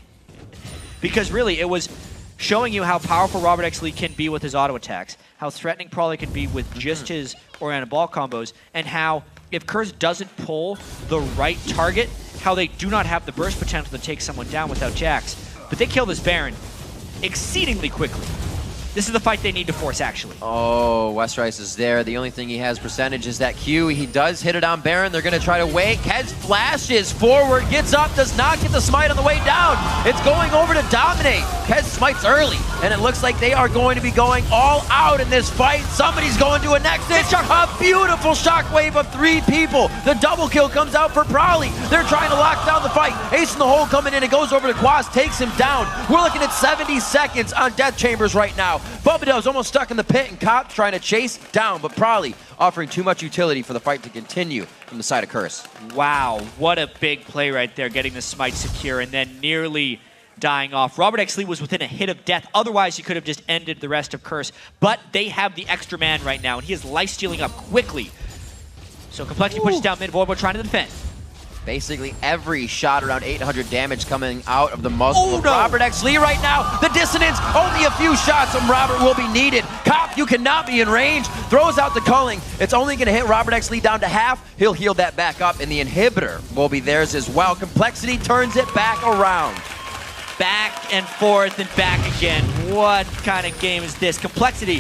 [SPEAKER 2] because really it was showing you how powerful Robert X. Lee can be with his auto attacks, how threatening Probably can be with just his oriented ball combos, and how if Curse doesn't pull the right target, how they do not have the burst potential to take someone down without Jax. But they kill this Baron exceedingly quickly. This is the fight they need to force, actually.
[SPEAKER 1] Oh, West Rice is there. The only thing he has percentage is that Q. He does hit it on Baron. They're going to try to wait. Kez flashes forward, gets up, does not get the smite on the way down. It's going over to Dominate. Kez smites early, and it looks like they are going to be going all out in this fight. Somebody's going to a Nexus. A beautiful shockwave of 3 people. The double kill comes out for Prowley. They're trying to lock down the fight. Ace in the hole coming in. It goes over to Quas, takes him down. We're looking at 70 seconds on Death Chambers right now. Bubba Dub's almost stuck in the pit, and Cop trying to chase down, but Prowley offering too much utility for the fight to continue from the side of Curse.
[SPEAKER 2] Wow, what a big play right there, getting the smite secure, and then nearly dying off. Robert X. Lee was within a hit of death. Otherwise, he could have just ended the rest of Curse. But they have the extra man right now, and he is life-stealing up quickly. So compLexity pushes down mid. Voidboy trying to defend.
[SPEAKER 1] Basically every shot around 800 damage coming out of the muzzle of
[SPEAKER 2] no.
[SPEAKER 1] Robert X. Lee right now. The dissonance, only a few shots from Robert will be needed. Cop, you cannot be in range. Throws out the culling. It's only going to hit Robert X. Lee down to half. He'll heal that back up, and the inhibitor will be theirs as well. compLexity turns it back around.
[SPEAKER 2] Back and forth and back again. What kind of game is this? compLexity.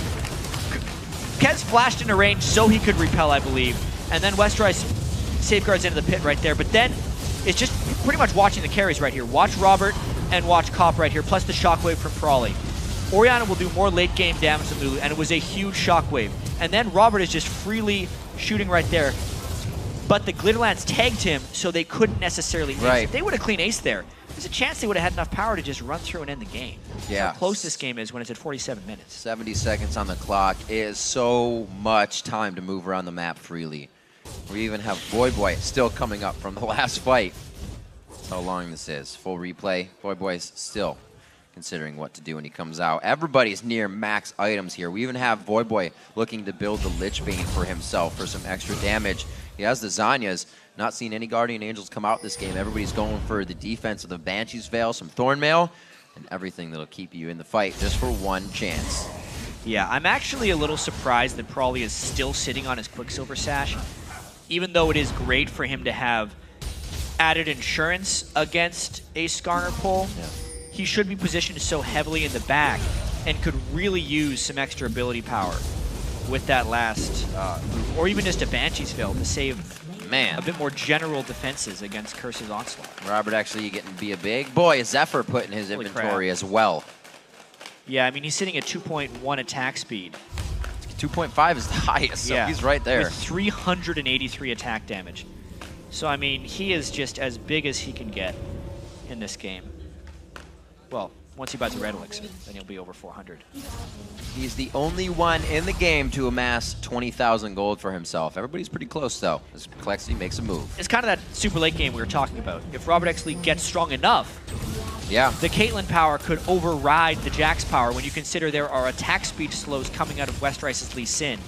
[SPEAKER 2] Kez flashed into range so he could repel, I believe. And then Westrice safeguards into the pit right there. But then it's just pretty much watching the carries right here. Watch Robert and watch Cop right here, plus the shockwave from Prawley. Orianna will do more late game damage than Lulu, and it was a huge shockwave. And then Robert is just freely shooting right there. But the Glitterlands tagged him, so they couldn't necessarily ace.
[SPEAKER 1] Right.
[SPEAKER 2] If they would have clean aced there, there's a chance they would have had enough power to just run through and end the game.
[SPEAKER 1] Yeah.
[SPEAKER 2] How close this game is when it's at 47 minutes.
[SPEAKER 1] 70 seconds on the clock is so much time to move around the map freely. We even have Voidboy still coming up from the last fight. That's how long this is. Full replay. Voidboy's still considering what to do when he comes out. Everybody's near max items here. We even have Voidboy looking to build the Lich Bane for himself for some extra damage. He has the Zanyas. Not seen any Guardian Angels come out this game. Everybody's going for the defense of the Banshee's Veil, some Thornmail, and everything that'll keep you in the fight just for one chance.
[SPEAKER 2] Yeah, I'm actually a little surprised that Prawley is still sitting on his Quicksilver Sash, even though it is great for him to have added insurance against a Skarner pull.
[SPEAKER 1] Yeah.
[SPEAKER 2] He should be positioned so heavily in the back and could really use some extra ability power with that last move, or even just a Banshee's Veil to save a bit more general defenses against Curse's Onslaught.
[SPEAKER 1] Robert actually getting to be a big boy. Zephyr put in his inventory as well.
[SPEAKER 2] Yeah, I mean, he's sitting at 2.1 attack speed.
[SPEAKER 1] 2.5 is the highest, so he's right there.
[SPEAKER 2] With 383 attack damage. So, I mean, he is just as big as he can get in this game. Well, once he buys a Red Elixir, then he'll be over 400.
[SPEAKER 1] He's the only one in the game to amass 20,000 gold for himself. Everybody's pretty close, though, as compLexity makes a move.
[SPEAKER 2] It's kind of that super late game we were talking about. If Robert X. Lee gets strong enough, the Caitlyn power could override the Jax power when you consider there are attack speed slows coming out of Westrice's Lee Sin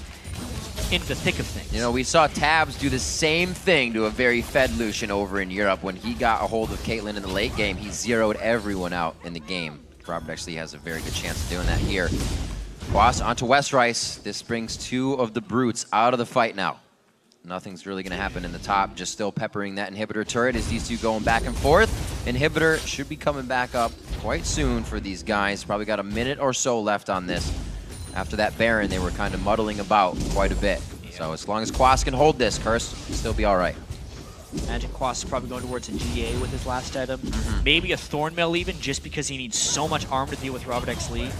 [SPEAKER 2] in the thick of things.
[SPEAKER 1] You know, we saw Tabs do the same thing to a very fed Lucian over in Europe. When he got a hold of Caitlyn in the late game, he zeroed everyone out in the game. Robert actually has a very good chance of doing that here. Boss onto Westrice. This brings two of the brutes out of the fight now. Nothing's really going to happen in the top. Just still peppering that inhibitor turret as these two going back and forth. Inhibitor should be coming back up quite soon for these guys. Probably got a minute or so left on this. After that Baron, they were kind of muddling about quite a bit. So as long as Quas can hold this, Curse will still be all right.
[SPEAKER 2] Imagine Quas is probably going towards a GA with his last item. Maybe a Thornmail even, just because he needs so much arm to deal with Robert X. Lee.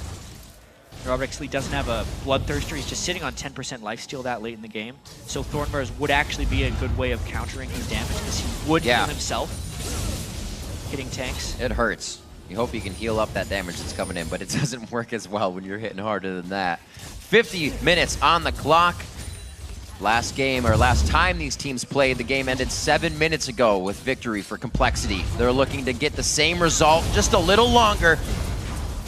[SPEAKER 2] Robert X. Lee doesn't have a Bloodthirster. He's just sitting on 10% lifesteal that late in the game. So Thornmails would actually be a good way of countering his damage, because he would heal himself hitting tanks.
[SPEAKER 1] It hurts. You hope you can heal up that damage that's coming in, but it doesn't work as well when you're hitting harder than that. 50 minutes on the clock. Last game, or last time these teams played, the game ended 7 minutes ago with victory for compLexity. They're looking to get the same result, just a little longer.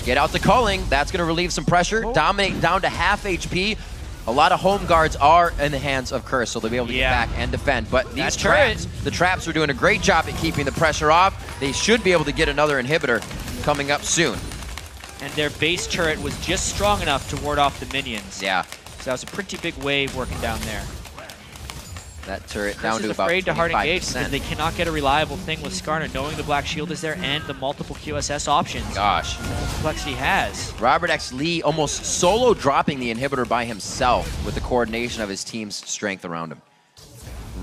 [SPEAKER 1] Get out the culling. That's going to relieve some pressure. Dominate down to half HP. A lot of home guards are in the hands of Curse, so they'll be able to get back and defend. But these traps, the traps are doing a great job at keeping the pressure off. They should be able to get another inhibitor coming up soon.
[SPEAKER 2] And their base turret was just strong enough to ward off the minions.
[SPEAKER 1] Yeah.
[SPEAKER 2] So that was a pretty big wave working down there.
[SPEAKER 1] That turret
[SPEAKER 2] Curse
[SPEAKER 1] down to
[SPEAKER 2] is
[SPEAKER 1] about 25%.
[SPEAKER 2] afraid to hard engage because they cannot get a reliable thing with Skarner, knowing the Black Shield is there and the multiple QSS options.
[SPEAKER 1] Gosh.
[SPEAKER 2] compLexity has.
[SPEAKER 1] Robert X. Lee almost solo dropping the inhibitor by himself with the coordination of his team's strength around him.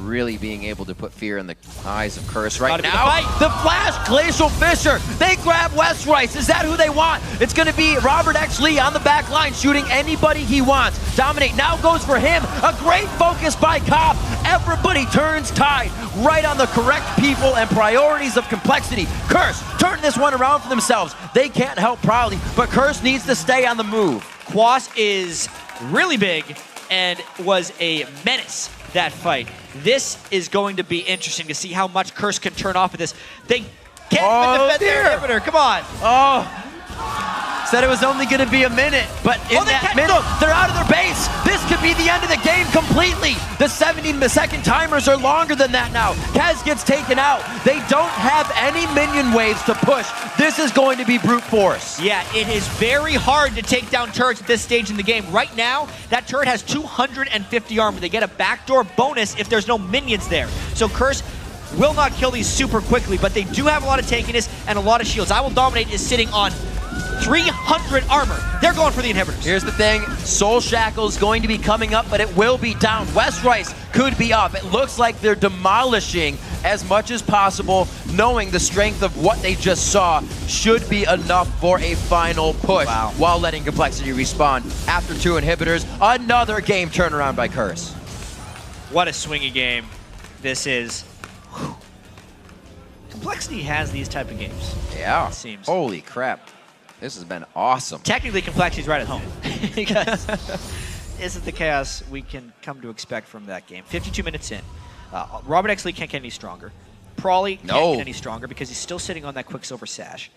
[SPEAKER 1] Really being able to put fear in the eyes of Curse right now. The flash, Glacial Fissure. They grab Westrice. Is that who they want? It's going to be Robert X. Lee on the back line, shooting anybody he wants. Dominate now goes for him. A great focus by Cop. Everybody turns tide right on the correct people and priorities of compLexity. Curse, turn this one around for themselves. They can't help Prawley, but Curse needs to stay on the move.
[SPEAKER 2] Quas is really big and was a menace that fight. This is going to be interesting to see how much Curse can turn off of this. Can't even defend their inhibitor. Come on.
[SPEAKER 1] Oh. Said it was only going to be a minute, but in that minute, they're out of their base. This could be the end of the game completely. The 70-second timers are longer than that now. Kez gets taken out. They don't have any minion waves to push. This is going to be brute force.
[SPEAKER 2] Yeah, it is very hard to take down turrets at this stage in the game. Right now, that turret has 250 armor. They get a backdoor bonus if there's no minions there. So Curse will not kill these super quickly, but they do have a lot of tankiness and a lot of shields. I Will Dominate is sitting on 300 armor. They're going for the inhibitors.
[SPEAKER 1] Here's the thing. Soul Shackle is going to be coming up, but it will be down. West Rice could be up. It looks like they're demolishing as much as possible, knowing the strength of what they just saw should be enough for a final push while letting compLexity respawn. After 2 inhibitors, another game turnaround by Curse.
[SPEAKER 2] What a swingy game this is. Whew. compLexity has these type of games.
[SPEAKER 1] Yeah.
[SPEAKER 2] It seems.
[SPEAKER 1] Holy crap. This has been awesome.
[SPEAKER 2] Technically, compLexity's right at home. Because this is the chaos we can come to expect from that game. 52 minutes in. Robert X. Lee can't get any stronger. Prawley can't get any stronger because he's still sitting on that Quicksilver Sash.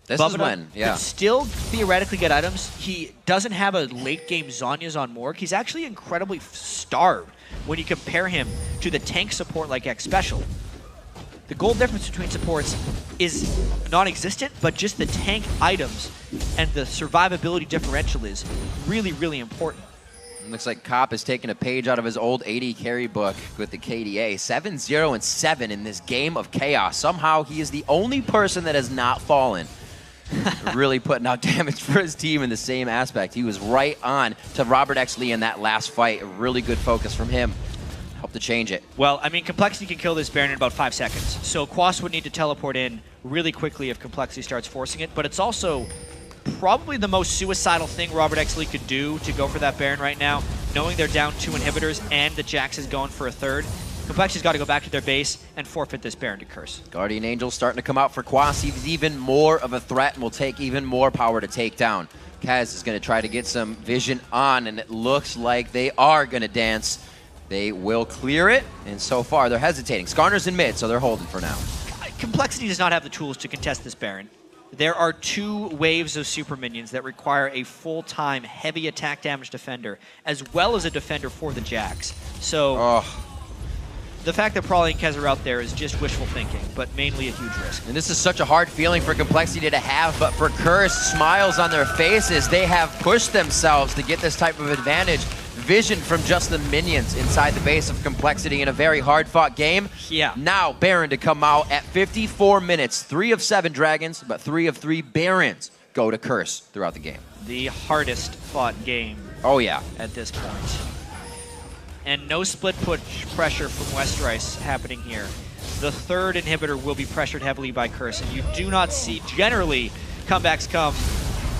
[SPEAKER 1] This is when,
[SPEAKER 2] could still theoretically get items. He doesn't have a late game Zhonya's on Morg. He's actually incredibly starved when you compare him to the tank support like X Special. The goal difference between supports is non-existent, but just the tank items and the survivability differential is really, really important.
[SPEAKER 1] Looks like Cop is taking a page out of his old 80 carry book with the KDA. 7-0-7 in this game of chaos. Somehow he is the only person that has not fallen. Really putting out damage for his team in the same aspect. He was right on to Robert X. Lee in that last fight. A really good focus from him. Help to change it.
[SPEAKER 2] Well, I mean, compLexity can kill this Baron in about 5 seconds. So Quas would need to teleport in really quickly if compLexity starts forcing it. But it's also probably the most suicidal thing Robert X. Lee could do to go for that Baron right now, knowing they're down 2 inhibitors and the Jax is going for a 3rd. compLexity's got to go back to their base and forfeit this Baron to Curse.
[SPEAKER 1] Guardian Angel starting to come out for Quas. He's even more of a threat and will take even more power to take down. Kaz is going to try to get some vision on, and it looks like they are going to dance. They will clear it, and so far they're hesitating. Skarner's in mid, so they're holding for now.
[SPEAKER 2] compLexity does not have the tools to contest this Baron. There are 2 waves of super minions that require a full-time heavy attack damage defender, as well as a defender for the Jax. So the fact that Prawley and Kez are out there is just wishful thinking, but mainly a huge risk.
[SPEAKER 1] And this is such a hard feeling for compLexity to have, but for Curse, smiles on their faces. They have pushed themselves to get this type of advantage. Vision from just the minions inside the base of compLexity in a very hard-fought game.
[SPEAKER 2] Yeah.
[SPEAKER 1] Now Baron to come out at 54 minutes. 3 of 7 Dragons, but 3 of 3 Barons go to Curse throughout the game.
[SPEAKER 2] The hardest fought game at this point. And no split push pressure from West Rice happening here. The 3rd inhibitor will be pressured heavily by Curse, and you do not see generally comebacks come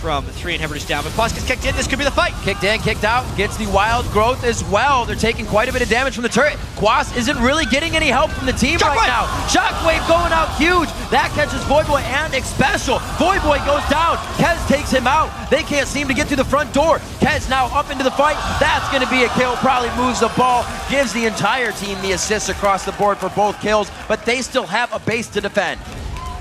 [SPEAKER 2] from 3 inhibitors down. But Quas gets kicked in. This could be the fight.
[SPEAKER 1] Kicked in, kicked out, gets the wild growth as well. They're taking quite a bit of damage from the turret. Quas isn't really getting any help from the team right now. Shockwave going out huge. That catches Voyboy and X Special. Voyboy goes down. Kez takes him out. They can't seem to get through the front door. Kez now up into the fight. That's going to be a kill. Probably moves the ball. Gives the entire team the assists across the board for both kills, but they still have a base to defend.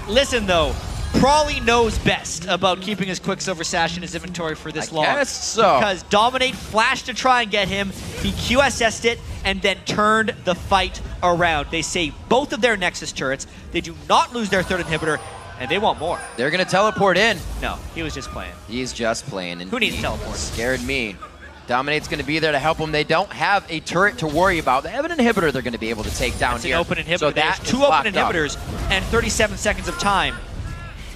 [SPEAKER 2] Listen, though. Prawley knows best about keeping his Quicksilver Sash in his inventory for this long.
[SPEAKER 1] I guess so.
[SPEAKER 2] Because Dominate flashed to try and get him. He QSS'd it and then turned the fight around. They save both of their Nexus turrets. They do not lose their 3rd inhibitor, and they want more.
[SPEAKER 1] They're going to teleport in.
[SPEAKER 2] No, he was just playing.
[SPEAKER 1] He's just playing. And
[SPEAKER 2] who needs teleport?
[SPEAKER 1] Scared me. Dominate's going to be there to help them. They don't have a turret to worry about. They have an inhibitor they're going to be able to take down
[SPEAKER 2] It's
[SPEAKER 1] here.
[SPEAKER 2] An open inhibitor.
[SPEAKER 1] So
[SPEAKER 2] There's 2 open inhibitors and 37 seconds of time.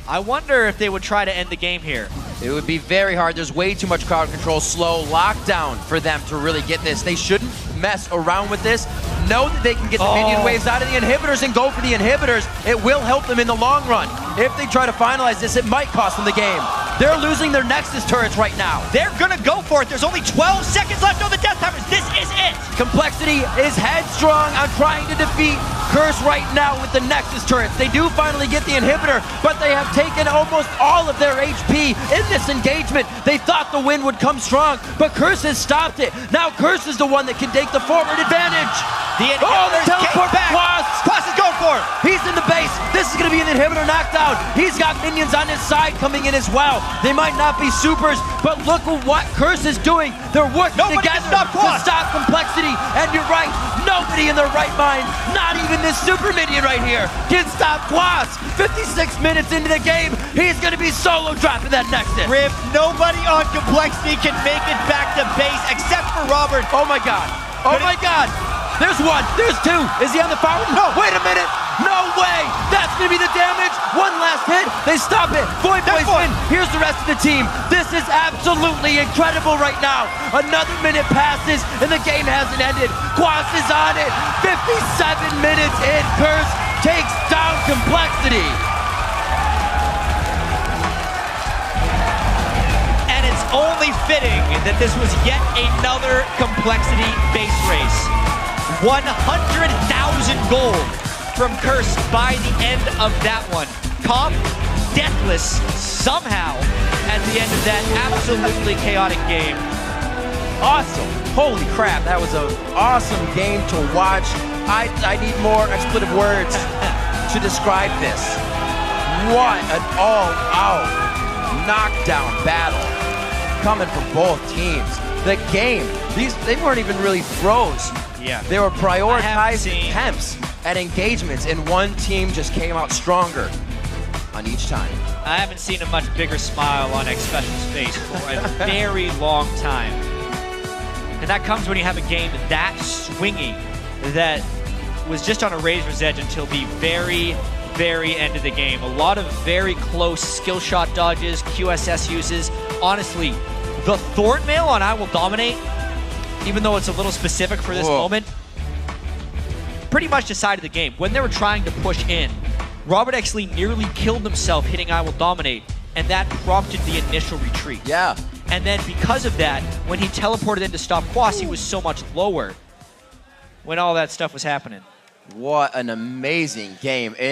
[SPEAKER 2] I wonder if they would try to end the game here.
[SPEAKER 1] It would be very hard. There's way too much crowd control. Slow lockdown for them to really get this. They shouldn't mess around with this. Know that they can get the minion waves out of the inhibitors and go for the inhibitors. It will help them in the long run. If they try to finalize this, it might cost them the game. They're losing their Nexus turrets right now.
[SPEAKER 2] They're going to go for it. There's only 12 seconds left on the death timers. This is it.
[SPEAKER 1] compLexity is headstrong on trying to defeat Curse right now with the Nexus turrets. They do finally get the inhibitor, but they have taken almost all of their HP in this engagement. They thought the win would come strong, but Curse has stopped it. Now Curse is the one that can take the forward advantage.
[SPEAKER 2] The inhibitors came back. Quas is going
[SPEAKER 3] for?
[SPEAKER 1] He's in the base. This is going to be an inhibitor knockdown. He's got minions on his side coming in as well. They might not be supers, but look at what Curse is doing. They're working together to stop complexity. And you're right, nobody in their right mind, not even this super minion right here, can stop Quas. 56 minutes into the game, he's going to be solo dropping that next hit.
[SPEAKER 3] Rip, nobody on complexity can make it back to base except for Robert.
[SPEAKER 1] Oh my God. Oh my God. There's one. There's two. Is he on the fire?
[SPEAKER 3] No.
[SPEAKER 1] Wait a minute. No way. That's going to be the damage. One last hit. They stop it. Void Boys win. Here's the rest of the team. This is absolutely incredible right now. Another minute passes and the game hasn't ended. Quas is on it. 57 minutes in. Curse takes down complexity.
[SPEAKER 3] And it's only fitting that this was yet another complexity base race. 100,000 gold from Curse by the end of that one. Comp, deathless somehow at the end of that absolutely chaotic game.
[SPEAKER 1] Awesome. Holy crap, that was an awesome game to watch. I need more expletive words to describe this. What an all-out knockdown battle coming from both teams. The game, they weren't even really throws.
[SPEAKER 2] Yeah.
[SPEAKER 1] They were prioritized attempts at engagements, and one team just came out stronger on each time.
[SPEAKER 2] I haven't seen a much bigger smile on X-Special's face for a very long time. And that comes when you have a game that swingy, that was just on a razor's edge until the very, very end of the game. A lot of very close skill shot dodges, QSS uses. Honestly, the Thorn Mail on I Will Dominate, even though it's a little specific for this moment, pretty much decided the game. When they were trying to push in, Robert actually nearly killed himself hitting I Will Dominate, and that prompted the initial retreat.
[SPEAKER 1] Yeah.
[SPEAKER 2] And then because of that, when he teleported in to stop Quas, he was so much lower when all that stuff was happening.
[SPEAKER 1] What an amazing game. And